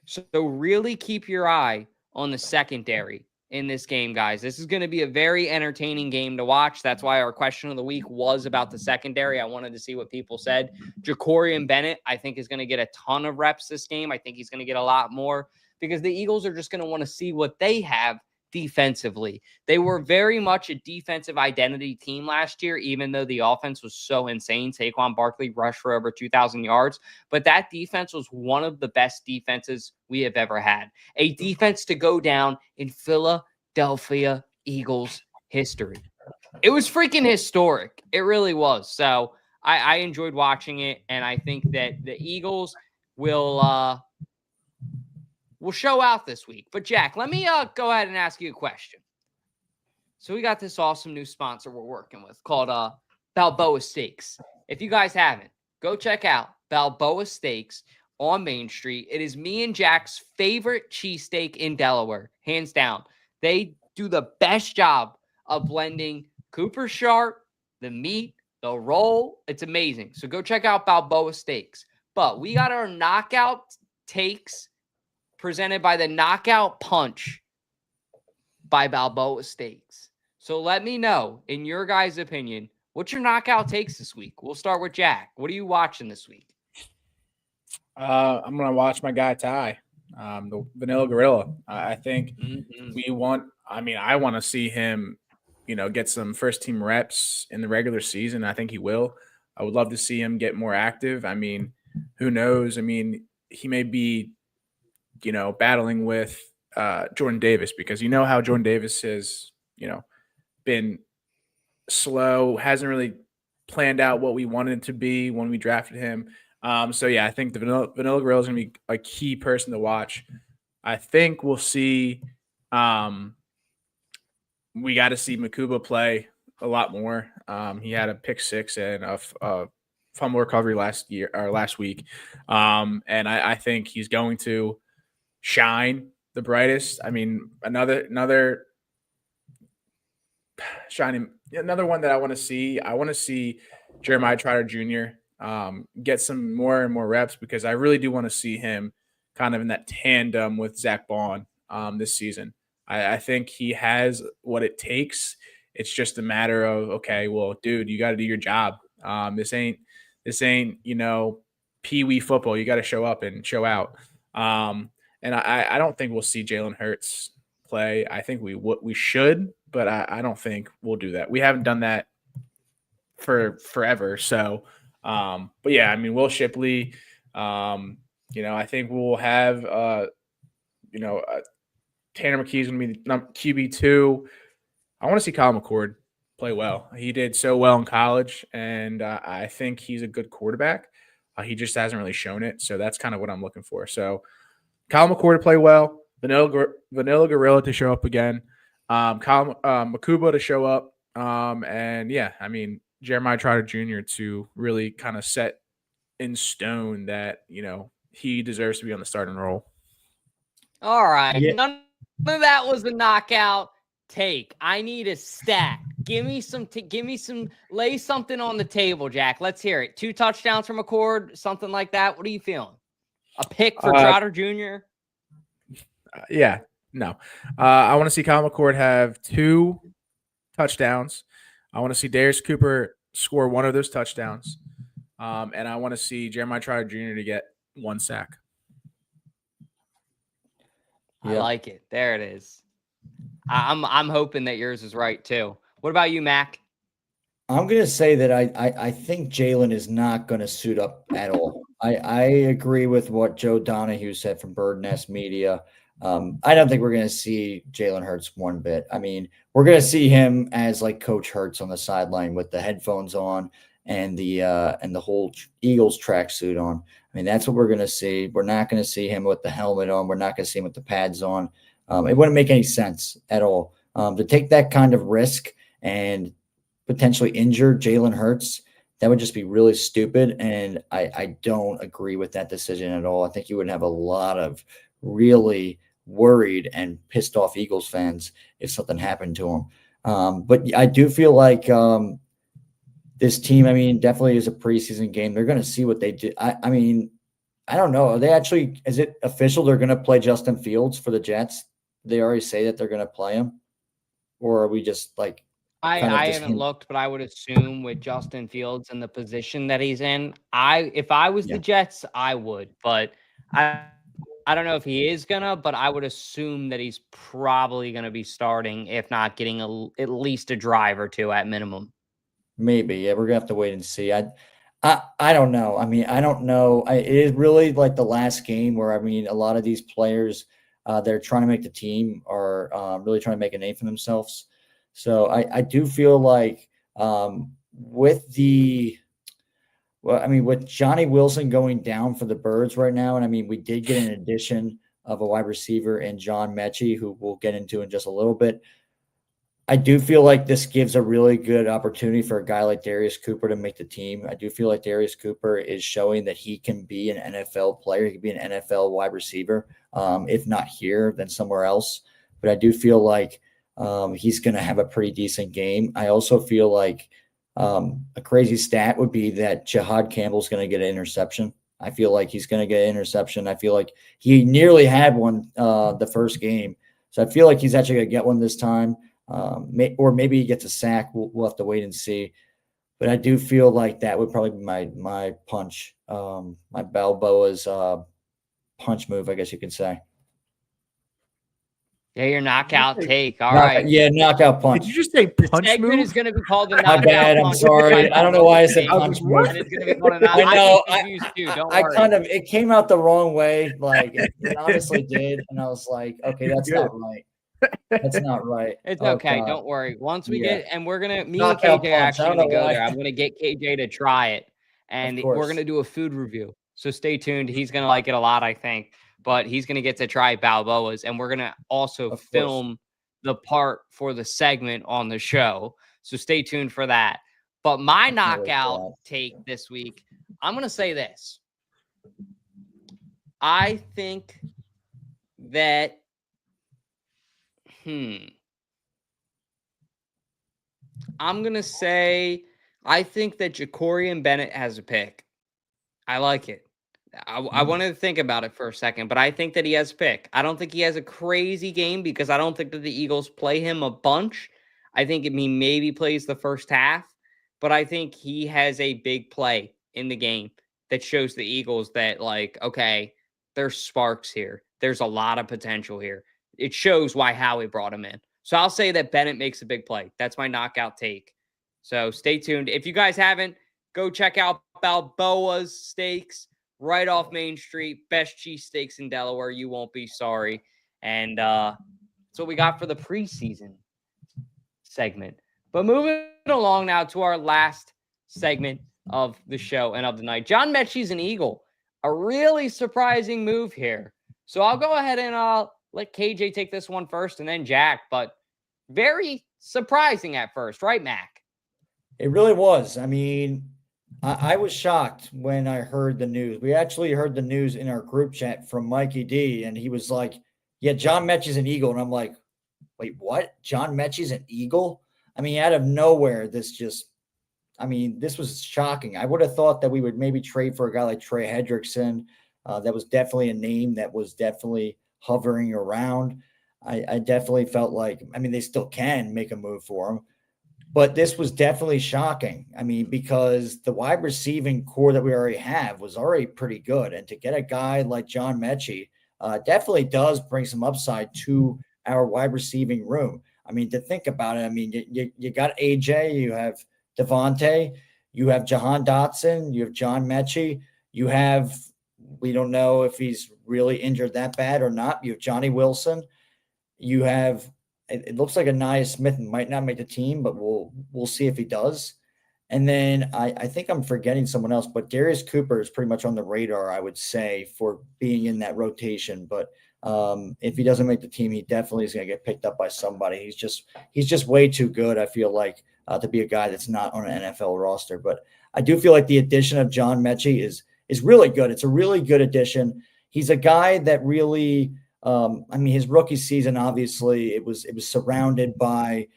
So really keep your eye on the secondary in this game, guys. This is going to be a very entertaining game to watch. That's why our question of the week was about the secondary. I wanted to see what people said. Jacorian Bennett, I think, is going to get a ton of reps this game. I think he's going to get a lot more because the Eagles are just going to want to see what they have defensively. They were very much a defensive identity team last year, even though the offense was so insane. Saquon Barkley rushed for over 2,000 yards, but that defense was one of the best defenses we have ever had. A defense to go down in Philadelphia Eagles history. It was freaking historic. It really was. So I enjoyed watching it, and I think that the Eagles will show out this week. But Jack, let me go ahead and ask you a question. So we got this awesome new sponsor we're working with called Balboa Steaks. If you guys haven't, go check out Balboa Steaks on Main Street. It is me and Jack's favorite cheesesteak in Delaware, hands down. They do the best job of blending Cooper Sharp, the meat, the roll. It's amazing. So go check out Balboa Steaks. But we got our knockout takes presented by the Knockout Punch by Balboa Steaks. So let me know, in your guys' opinion, what's your knockout takes this week? We'll start with Jack. What are you watching this week? I'm going to watch my guy Ty, the Vanilla Gorilla. I think I want to see him, get some first-team reps in the regular season. I think he will. I would love to see him get more active. I mean, who knows? I mean, he may be battling with Jordan Davis, because how Jordan Davis has, been slow, hasn't really planned out what we wanted to be when we drafted him. So yeah, I think the Vanilla Gorilla is going to be a key person to watch. I think we'll see. We got to see Makuba play a lot more. He had a pick 6 and a fumble recovery last week, and I think he's going to shine the brightest. I mean, another one that I want to see. I want to see Jeremiah Trotter Jr. Get some more and more reps, because I really do want to see him kind of in that tandem with Zach Bond this season. I think he has what it takes It's just a matter of, okay, well, dude, you got to do your job. This ain't pee-wee football. You got to show up and show out. And I don't think we'll see Jalen Hurts play. I think we should, but I don't think we'll do that. We haven't done that for forever. So, but yeah, I mean, Will Shipley, I think we'll have, Tanner McKee's going to be QB2. I want to see Kyle McCord play well. He did so well in college, and I think he's a good quarterback. He just hasn't really shown it, so that's kind of what I'm looking for. So Kyle McCord to play well, Vanilla Gorilla to show up again, Makuba to show up, and yeah, I mean, Jeremiah Trotter Jr. to really kind of set in stone that, he deserves to be on the starting role. All right. Yeah. None of that was a knockout take. I need a stat. Give me some, lay something on the table, Jack. Let's hear it. 2 touchdowns from McCord, something like that. What are you feeling? A pick for Trotter Jr.? Yeah, no. I want to see Kyle McCord have 2 touchdowns. I want to see Darius Cooper score 1 of those touchdowns. And I want to see Jeremiah Trotter Jr. to get 1 sack. Yeah. I like it. There it is. I'm hoping that yours is right too. What about you, Mac? I'm going to say that I think Jalen is not going to suit up at all. I agree with what Joe Donahue said from Bird Nest Media. I don't think we're going to see Jalen Hurts one bit. I mean, we're going to see him as like Coach Hurts on the sideline with the headphones on and the whole Eagles tracksuit on. I mean, that's what we're going to see. We're not going to see him with the helmet on. We're not going to see him with the pads on. It wouldn't make any sense at all to take that kind of risk and potentially injure Jalen Hurts. That would just be really stupid, and I don't agree with that decision at all. I think you would have a lot of really worried and pissed off Eagles fans if something happened to him. But I do feel like this team, I mean, definitely is a preseason game. They're going to see what they do. I mean, I don't know. Are they actually, is it official they're going to play Justin Fields for the Jets? They already say that they're going to play him? Or are we just like, I haven't looked, but I would assume with Justin Fields and the position that he's in, if I was the Jets, I would. But I don't know if he is gonna, but I would assume that he's probably gonna be starting, if not getting at least a drive or 2 at minimum. Maybe, yeah. We're gonna have to wait and see. I don't know. I mean, I don't know. It is really like the last game where, I mean, a lot of these players, they're trying to make the team or really trying to make a name for themselves. So I do feel like with Johnny Wilson going down for the Birds right now, and I mean, we did get an addition of a wide receiver in John Mechie, who we'll get into in just a little bit. I do feel like this gives a really good opportunity for a guy like Darius Cooper to make the team. I do feel like Darius Cooper is showing that he can be an NFL player. He can be an NFL wide receiver, if not here, then somewhere else. But I do feel like he's going to have a pretty decent game. I also feel like a crazy stat would be that Jahad Campbell's going to get an interception. I feel like he's going to get an interception. I feel like he nearly had one the first game. So I feel like he's actually going to get one this time. Or maybe he gets a sack. We'll have to wait and see. But I do feel like that would probably be my punch, my Balboa's punch move, I guess you could say. Yeah, your knockout take. All right. Yeah, knockout punch. Did you just say punch move? Segment is going to be called the knockout punch. My bad. I'm sorry. I don't know why I said punch move. And it's going to be called a knockout. I know. It came out the wrong way. Like it honestly did, and I was like, okay, that's not right. That's not right. It's okay. God. Don't worry. Once we get, and we're going to, me and KJ are actually going to go there. I'm going to get KJ to try it, and we're going to do a food review. So stay tuned. He's going to like it a lot, I think. But he's going to get to try Balboa's, and we're going to also film the part for the segment on the show. So stay tuned for that. But my knockout take this week, I'm going to say this. I think that, I'm going to say, I think that Jacorian Bennett has a pick. I like it. I wanted to think about it for a second, but I think that he has a pick. I don't think he has a crazy game because I don't think that the Eagles play him a bunch. I think he maybe plays the first half, but I think he has a big play in the game that shows the Eagles that, like, okay, there's sparks here. There's a lot of potential here. It shows why Howie brought him in. So I'll say that Bennett makes a big play. That's my knockout take. So stay tuned. If you guys haven't, go check out Balboa's Steaks right off Main Street. Best cheesesteaks in Delaware. You won't be sorry. And that's what we got for the preseason segment. But moving along now to our last segment of the show and of the night. John Mechie's an Eagle. A really surprising move here. So I'll go ahead and let KJ take this one first and then Jack. But very surprising at first, right, Mac? It really was. I mean, I was shocked when I heard the news. We actually heard the news in our group chat from Mikey D, and he was like, yeah, John Mechie's an Eagle. And I'm like, wait, what? John Mechie's an Eagle? I mean, out of nowhere, this was shocking. I would have thought that we would maybe trade for a guy like Trey Hendrickson. That was definitely a name that was definitely hovering around. I definitely felt like, I mean, they still can make a move for him. But this was definitely shocking. I mean, because the wide receiving core that we already have was already pretty good. And to get a guy like John Mechie definitely does bring some upside to our wide receiving room. I mean, to think about it, I mean, you got AJ, you have Devontae, you have Jahan Dotson, you have John Mechie, you have, we don't know if he's really injured that bad or not. You have Johnny Wilson. You have, it looks like Anaya Smith might not make the team, but we'll see if he does. And then I think I'm forgetting someone else, but Darius Cooper is pretty much on the radar, I would say, for being in that rotation. But if he doesn't make the team, he definitely is going to get picked up by somebody. He's just way too good, I feel like, to be a guy that's not on an NFL roster. But I do feel like the addition of John Mechie is really good. It's a really good addition. He's a guy that really I mean, his rookie season, obviously, it was surrounded by,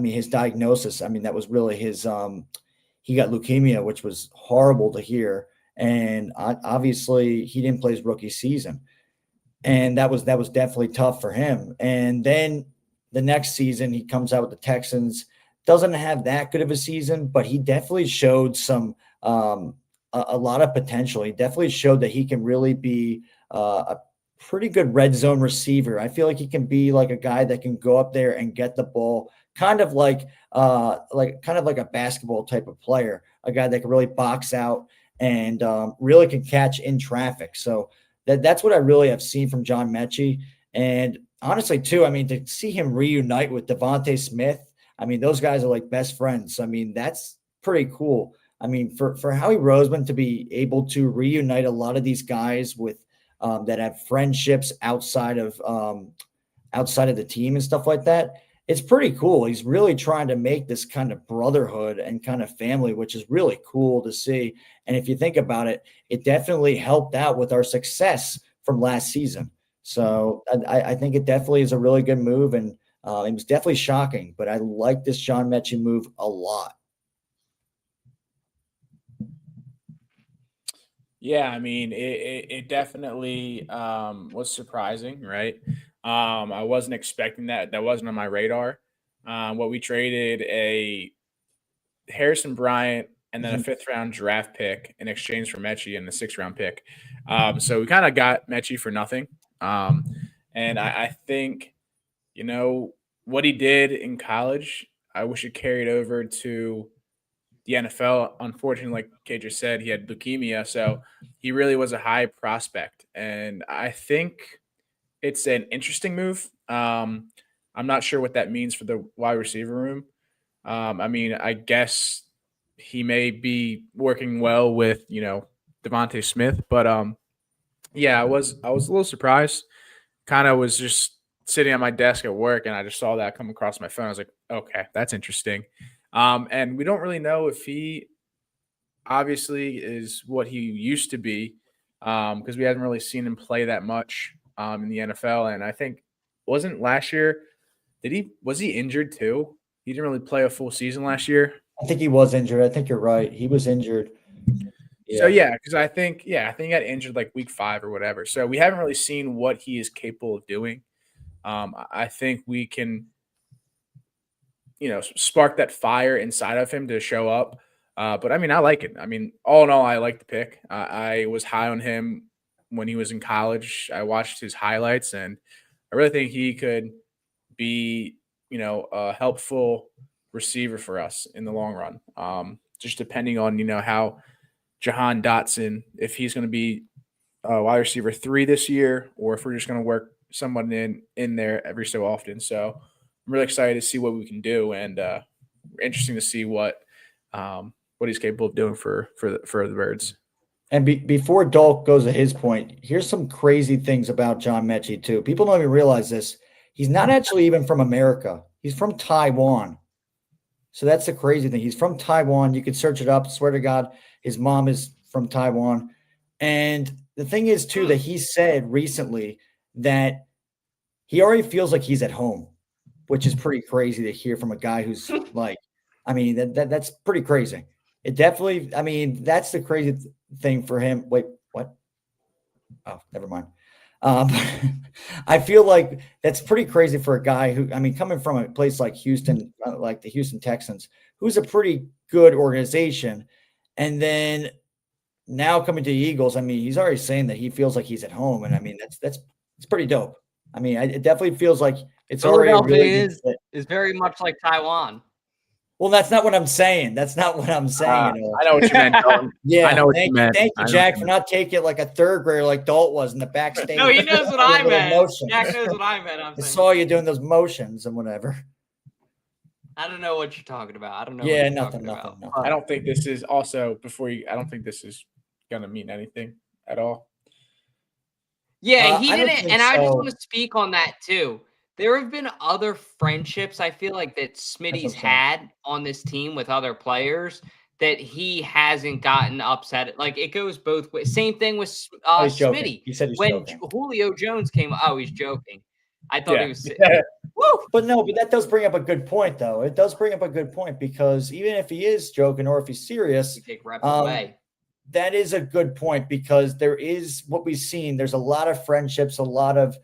his diagnosis. I mean, that was really his, he got leukemia, which was horrible to hear. And obviously he didn't play his rookie season. And that was definitely tough for him. And then the next season he comes out with the Texans, doesn't have that good of a season, but he definitely showed some, a lot of potential. He definitely showed that he can really be a pretty good red zone receiver. I feel like he can be like a guy that can go up there and get the ball, kind of like a basketball type of player, a guy that can really box out and really can catch in traffic. So that's what I really have seen from John Mechie. And honestly, too, I mean, to see him reunite with Devontae Smith, I mean, those guys are like best friends. I mean, that's pretty cool. I mean, for Howie Roseman to be able to reunite a lot of these guys with that have friendships outside of the team and stuff like that, it's pretty cool. He's really trying to make this kind of brotherhood and kind of family, which is really cool to see. And if you think about it, it definitely helped out with our success from last season. So I think it definitely is a really good move, and it was definitely shocking, but I like this John Mechie move a lot. Yeah, I mean, it definitely was surprising, right? I wasn't expecting that. That wasn't on my radar. What we traded a Harrison Bryant and then a 5th-round draft pick in exchange for Mechie and the 6th-round pick. So we kind of got Mechie for nothing. And I think, what he did in college, I wish it carried over to the NFL. Unfortunately, like KJ said, he had leukemia, so he really was a high prospect. And I think it's an interesting move. I'm not sure what that means for the wide receiver room. I mean, I guess he may be working well with, Devontae Smith, but yeah, I was a little surprised. Kind of was just sitting at my desk at work, and I just saw that come across my phone. I was like, okay, that's interesting. And we don't really know if he obviously is what he used to be, because we haven't really seen him play that much in the NFL. And I think wasn't last year, was he injured too? He didn't really play a full season last year. I think he was injured. I think you're right. He was injured. Yeah. So yeah, because I think he got injured like week 5 or whatever. So we haven't really seen what he is capable of doing. I think we can spark that fire inside of him to show up. But I mean, I like it. I mean, all in all, I like the pick. I was high on him when he was in college. I watched his highlights, and I really think he could be, a helpful receiver for us in the long run. Just depending on, how Jahan Dotson, if he's going to be wide receiver 3 this year, or if we're just going to work someone in there every so often. So I'm really excited to see what we can do, and interesting to see what he's capable of doing for the Birds. And before Dolk goes to his point, here's some crazy things about John Mechie too. People don't even realize this. He's not actually even from America. He's from Taiwan. So that's the crazy thing. He's from Taiwan. You can search it up. Swear to God, his mom is from Taiwan. And the thing is too that he said recently that he already feels like he's at home, which is pretty crazy to hear from a guy who's like, I mean, that's pretty crazy. It definitely, I mean, that's the crazy thing for him. Wait, what? Oh, never mind. I feel like that's pretty crazy for a guy who, I mean, coming from a place like Houston, like the Houston Texans, who's a pretty good organization. And then now coming to the Eagles, I mean, he's already saying that he feels like he's at home. And I mean, that's pretty dope. I mean, it definitely feels like it's already Philadelphia is very much like Taiwan. Well, that's not what I'm saying. That's not what I'm saying. I know what you meant. Yeah, I know what you meant. Thank you, Jack, for not taking it like a third grader like Dalt was in the backstage. No, he knows what I meant. Jack knows what I meant. I saw you doing those motions and whatever. I don't know what you're talking about. I don't know. Yeah, what nothing. I don't think this is also I don't think this is gonna mean anything at all. Yeah, he didn't, and I just want to speak on that too. There have been other friendships I feel like that Smitty's had on this team with other players that he hasn't gotten upset. Like it goes both ways. Same thing with Smitty. He said he's when joking. Julio Jones came. Oh, he's joking. I thought he was. Woo! But that does bring up a good point, though. It does bring up a good point because even if he is joking or if he's serious, you take reps away. That is a good point because there is what we've seen. There's a lot of friendships, a lot of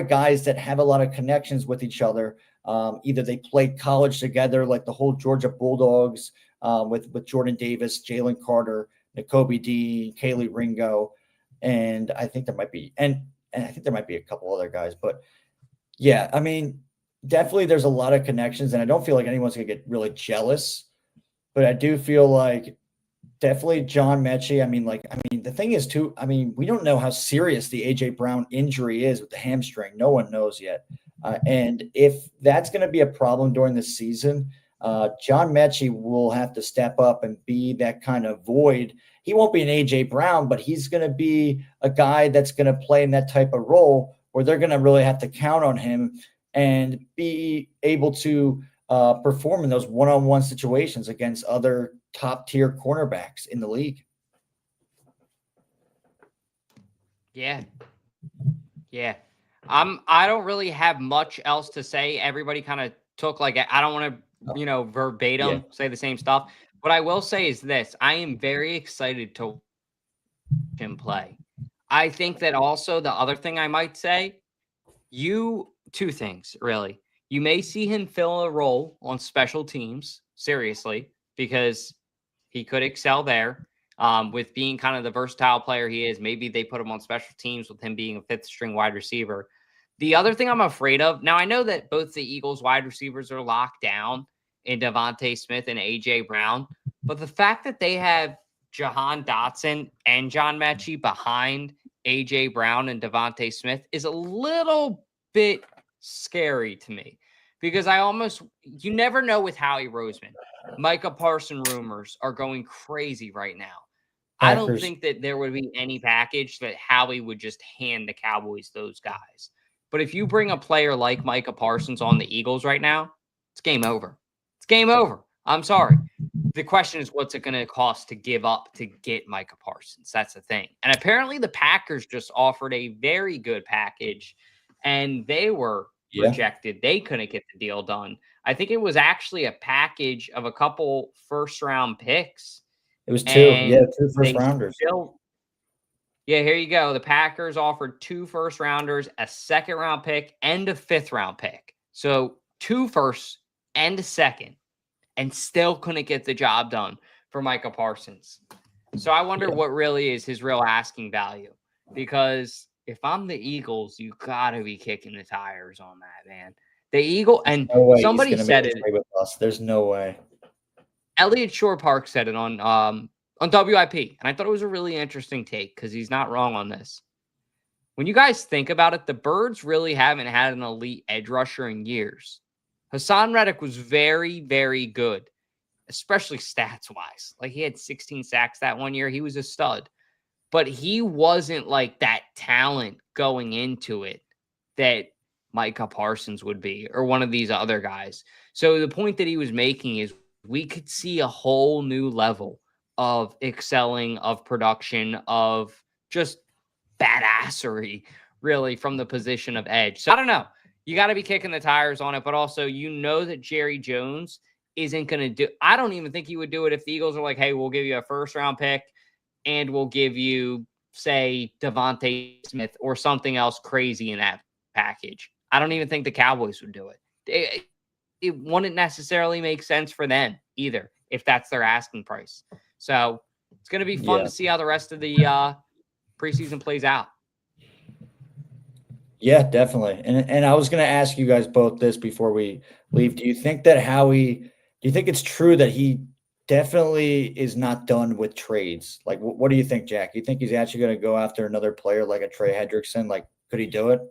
guys that have a lot of connections with each other. Either they played college together, like the whole Georgia Bulldogs with Jordan Davis, Jalen Carter, Nakobe Dean, Kaylee Ringo, and I think there might be and I think there might be a couple other guys. But yeah, I mean, definitely there's a lot of connections, and I don't feel like anyone's gonna get really jealous. But I do feel like definitely John Mechie. I mean, the thing is too, I mean, we don't know how serious the A.J. Brown injury is with the hamstring. No one knows yet. And if that's going to be a problem during the season, John Mechie will have to step up and be that kind of void. He won't be an A.J. Brown, but he's going to be a guy that's going to play in that type of role where they're going to really have to count on him and be able to perform in those one-on-one situations against other top-tier cornerbacks in the league. Yeah. I don't really have much else to say. Everybody kind of took I don't want to, verbatim say the same stuff. What I will say is this: I am very excited to watch him play. I think that also the other thing I might say, two things really. You may see him fill a role on special teams, seriously, because he could excel there with being kind of the versatile player he is. Maybe they put him on special teams with him being a fifth string wide receiver. The other thing I'm afraid of, now I know that both the Eagles wide receivers are locked down in Devontae Smith and A.J. Brown, but the fact that they have Jahan Dotson and John Mechie behind A.J. Brown and Devontae Smith is a little bit scary to me because you never know with Howie Roseman. Micah Parson rumors are going crazy right now. I don't think that there would be any package that Howie would just hand the Cowboys those guys. But if you bring a player like Micah Parsons on the Eagles right now, it's game over. It's game over. I'm sorry. The question is, what's it going to cost to give up to get Micah Parsons? That's the thing. And apparently the Packers just offered a very good package, and they were rejected. They couldn't get the deal done. I think it was actually a package of a couple first-round picks. It was two first-rounders. Here you go. The Packers offered 2 first-rounders, a second-round pick, and a fifth-round pick. So 2 firsts and a second and still couldn't get the job done for Micah Parsons. So I wonder what really is his real asking value, because if I'm the Eagles, you got to be kicking the tires on that, man. The Eagle, and no way somebody he's said make a trade with us. There's no way. Elliot Shore Park said it on WIP, and I thought it was a really interesting take because he's not wrong on this. When you guys think about it, the Birds really haven't had an elite edge rusher in years. Hassan Reddick was very, very good, especially stats-wise. Like, he had 16 sacks that one year. He was a stud. But he wasn't like that talent going into it that Micah Parsons would be, or one of these other guys. So the point that he was making is we could see a whole new level of excelling, of production, of just badassery, really, from the position of edge. So I don't know. You got to be kicking the tires on it, but also you know that Jerry Jones isn't going to do – I don't even think he would do it if the Eagles are like, hey, we'll give you a first-round pick and we'll give you, say, Devontae Smith or something else crazy in that package. I don't even think the Cowboys would do it. It wouldn't necessarily make sense for them either if that's their asking price. So it's going to be fun to see how the rest of the preseason plays out. Yeah, definitely. And I was going to ask you guys both this before we leave. Do you think that do you think it's true that he definitely is not done with trades? Like, what do you think, Jack? You think he's actually going to go after another player like a Trey Hendrickson? Like, could he do it?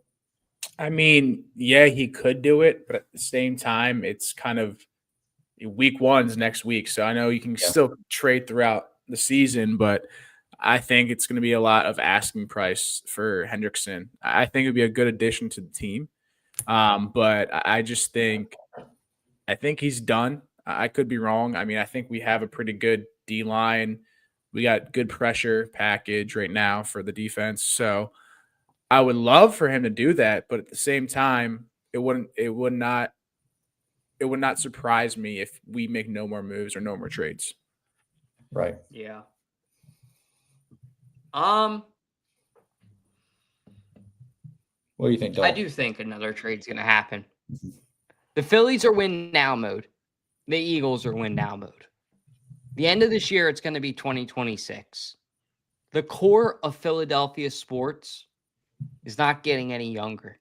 I mean, yeah, he could do it, but at the same time, it's kind of week 1's next week. So I know you can still trade throughout the season, but I think it's going to be a lot of asking price for Hendrickson. I think it would be a good addition to the team. But I just think he's done. I could be wrong. I mean, I think we have a pretty good D-line. We got good pressure package right now for the defense. So I would love for him to do that, but at the same time, it would not surprise me if we make no more moves or no more trades. Right. Yeah. What do you think, Dalton? I do think another trade's going to happen. The Phillies are win now mode. The Eagles are win now mode. The end of this year, it's going to be 2026. The core of Philadelphia sports is not getting any younger.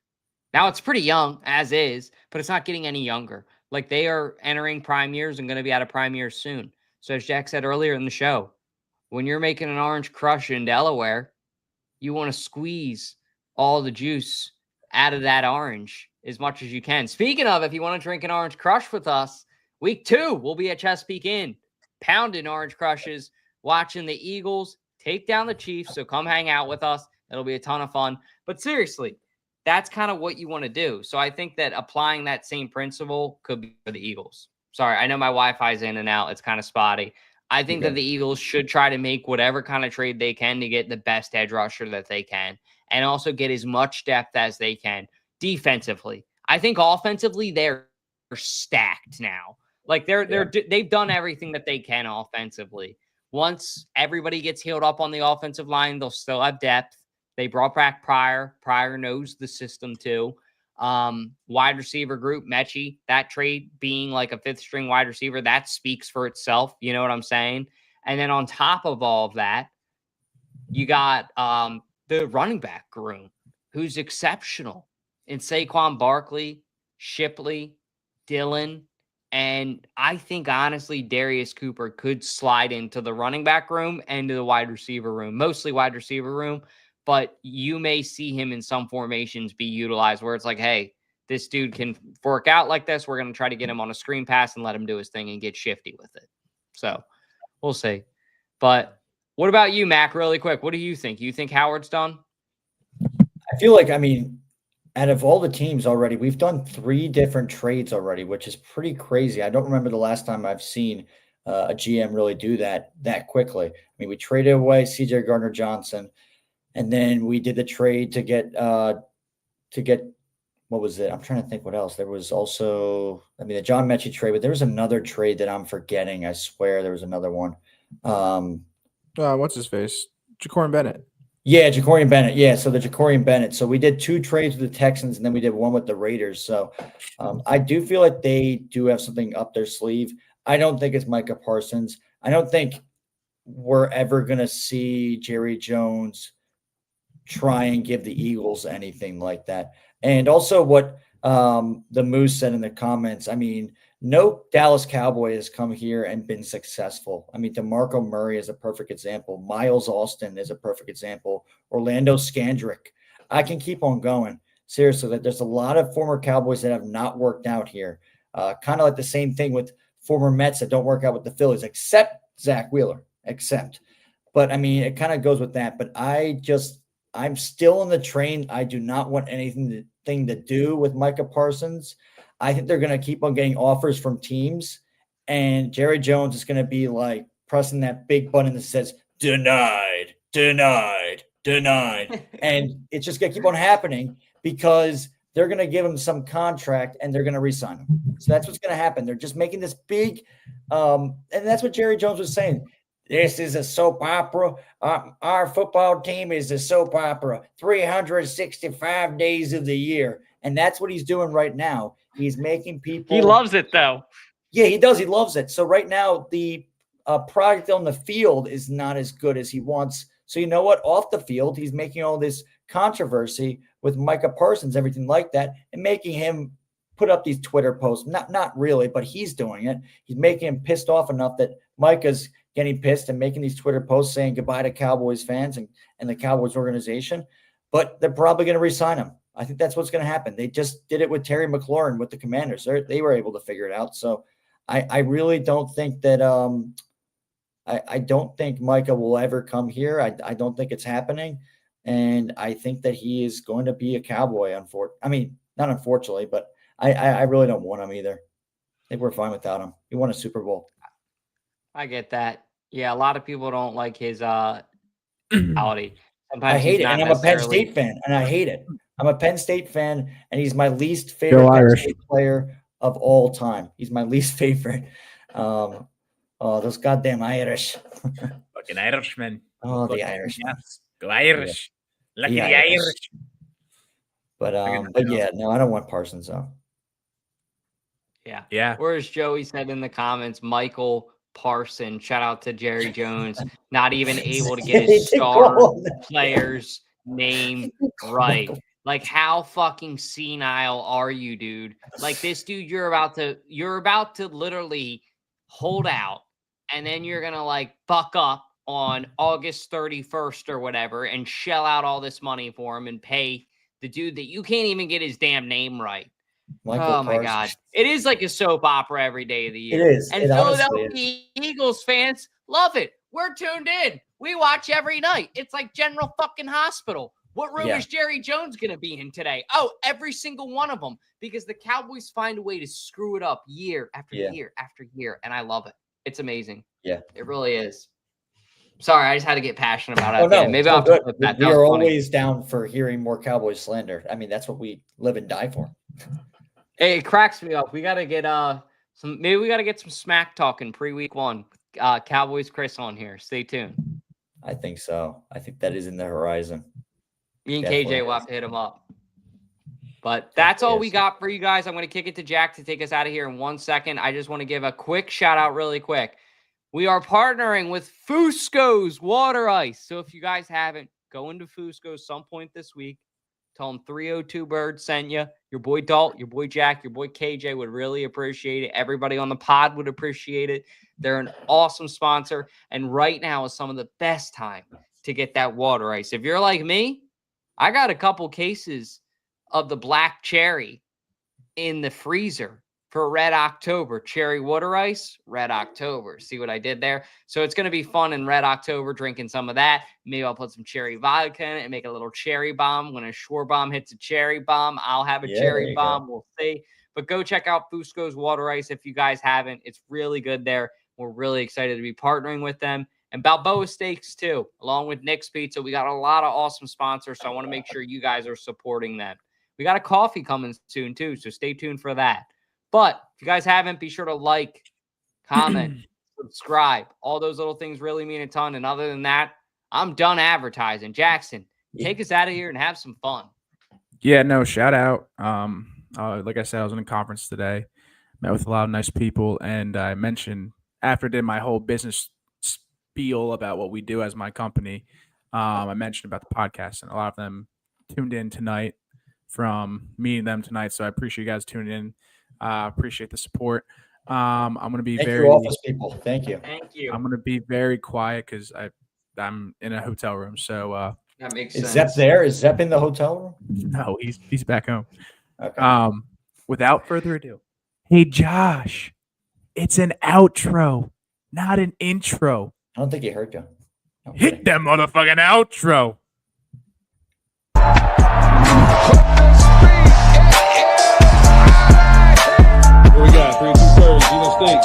Now, it's pretty young, as is, but it's not getting any younger. Like, they are entering prime years and going to be out of prime years soon. So, as Jack said earlier in the show, when you're making an orange crush in Delaware, you want to squeeze all the juice out of that orange as much as you can. Speaking of, if you want to drink an orange crush with us, week 2, we'll be at Chesapeake Inn, pounding orange crushes, watching the Eagles take down the Chiefs. So come hang out with us. It'll be a ton of fun. But seriously, that's kind of what you want to do. So I think that applying that same principle could be for the Eagles. Sorry, I know my Wi-Fi's in and out. It's kind of spotty. I think that the Eagles should try to make whatever kind of trade they can to get the best edge rusher that they can, and also get as much depth as they can defensively. I think offensively they're stacked now. Like they've done everything that they can offensively. Once everybody gets healed up on the offensive line, they'll still have depth. They brought back Pryor. Pryor knows the system too. Wide receiver group, Mechie, that trade being like a 5th string wide receiver, that speaks for itself. You know what I'm saying? And then on top of all of that, you got the running back room, who's exceptional in Saquon Barkley, Shipley, Dillon, and I think honestly Darius Cooper could slide into the running back room and to the wide receiver room, mostly wide receiver room. But you may see him in some formations be utilized where it's like, hey, this dude can work out like this. We're going to try to get him on a screen pass and let him do his thing and get shifty with it. So we'll see. But what about you, Mac, really quick? What do you think? You think Howard's done? I feel like, out of all the teams already, we've done 3 different trades already, which is pretty crazy. I don't remember the last time I've seen a GM really do that quickly. We traded away C.J. Gardner-Johnson. And then we did the trade to get what was it? I'm trying to think what else. There was also, the John Mechie trade, but there was another trade that I'm forgetting. I swear there was another one. What's his face? Jacorin Bennett. Yeah, Jacorian Bennett. Yeah, so the Jacorian Bennett. So we did 2 trades with the Texans, and then we did one with the Raiders. So I do feel like they do have something up their sleeve. I don't think it's Micah Parsons. I don't think we're ever going to see Jerry Jones try and give the Eagles anything like that. And also what the Moose said in the comments, I mean, no Dallas Cowboy has come here and been successful. I mean, DeMarco Murray is a perfect example. Miles Austin is a perfect example. Orlando Scandrick. I can keep on going. Seriously, that there's a lot of former Cowboys that have not worked out here. Kind of like the same thing with former Mets that don't work out with the Phillies, except Zack Wheeler, But I mean, it kind of goes with that. But I'm still on the train. I do not want anything to do with Micah Parsons. I think they're going to keep on getting offers from teams, and Jerry Jones is going to be like pressing that big button that says denied, denied, denied. And it's just going to keep on happening because they're going to give him some contract and they're going to re-sign him. So that's what's going to happen. They're just making this big, and that's what Jerry Jones was saying. This is a soap opera. Our football team is a soap opera 365 days of the year. And that's what he's doing right now. He's making people. He loves it, though. Yeah, he does. He loves it. So right now, the product on the field is not as good as he wants. So you know what? Off the field, he's making all this controversy with Micah Parsons, everything like that, and making him put up these Twitter posts. Not really, but he's doing it. He's making him pissed off enough that Micah's getting pissed and making these Twitter posts saying goodbye to Cowboys fans and the Cowboys organization. But they're probably going to re-sign him. I think that's what's going to happen. They just did it with Terry McLaurin with the Commanders. They were able to figure it out. So I really don't think that I don't think Micah will ever come here. I don't think it's happening. And I think that he is going to be a Cowboy. I mean, not unfortunately, but I really don't want him either. I think we're fine without him. He won a Super Bowl. I get that. Yeah, a lot of people don't like his quality. I hate it, and I'm a Penn State fan, and I hate it. I'm a Penn State fan, and he's my least favorite Penn State player of all time. He's my least favorite. Oh, those goddamn Irish. Fucking Irishmen. Oh, the Irish. Yes. Go Irish. Yeah. Lucky the Irish. But yeah, no, I don't want Parsons though. Yeah. Or as Joey said in the comments, Michael Parsons, shout out to Jerry Jones, not even able to get his star player's name right. Like, how fucking senile are you, dude? Like, this dude, you're about to literally hold out, and then you're gonna like buck up on August 31st or whatever and shell out all this money for him and pay the dude that you can't even get his damn name right. Michael my God. It is like a soap opera every day of the year. It is. And Philadelphia Eagles fans love it. We're tuned in. We watch every night. It's like General fucking Hospital. What room is Jerry Jones going to be in today? Oh, every single one of them. Because the Cowboys find a way to screw it up year after year after year. And I love it. It's amazing. Yeah. It really is. Sorry, I just had to get passionate about it. Oh, no, maybe I'll have to flip that. We are always down for hearing more Cowboys slander. I mean, that's what we live and die for. Hey, it cracks me up. We got to get some smack talking pre-week 1. Cowboys Chris on here. Stay tuned. I think so. I think that is in the horizon. Me and KJ will have to hit him up. But that's all we got for you guys. I'm going to kick it to Jack to take us out of here in 1 second. I just want to give a quick shout out really quick. We are partnering with Fusco's Water Ice. So if you guys haven't, go into Fusco's some point this week. Tell them 302 Birds sent you. Your boy Dalt, your boy Jack, your boy KJ would really appreciate it. Everybody on the pod would appreciate it. They're an awesome sponsor. And right now is some of the best time to get that water ice. If you're like me, I got a couple cases of the black cherry in the freezer for Red October. Cherry water ice, Red October. See what I did there? So it's going to be fun in Red October drinking some of that. Maybe I'll put some cherry vodka in it and make a little cherry bomb. When a Schwarbombs hits a cherry bomb, I'll have a cherry bomb. We'll see. But go check out Fusco's Water Ice if you guys haven't. It's really good there. We're really excited to be partnering with them. And Balboa Steaks, too, along with Nick's Pizza. We got a lot of awesome sponsors, so I want to make sure you guys are supporting them. We got a coffee coming soon, too, so stay tuned for that. But if you guys haven't, be sure to like, comment, subscribe. All those little things really mean a ton. And other than that, I'm done advertising. Jackson, take us out of here and have some fun. Yeah, no, shout out. Like I said, I was in a conference today, met with a lot of nice people, and I mentioned after I did my whole business spiel about what we do as my company, I mentioned about the podcast, and a lot of them tuned in tonight from meeting them tonight. So I appreciate you guys tuning in. Appreciate the support. I'm going to be Thank very you, office people. Thank you. Thank you. I'm going to be very quiet because I'm in a hotel room. So that makes Is sense. Zepp there? Is Zepp in the hotel room? No, he's back home. Okay. Without further ado, hey Josh, it's an outro, not an intro. I don't think he heard you. Hit that motherfucking outro. What we got? 302 birds. You know, stink.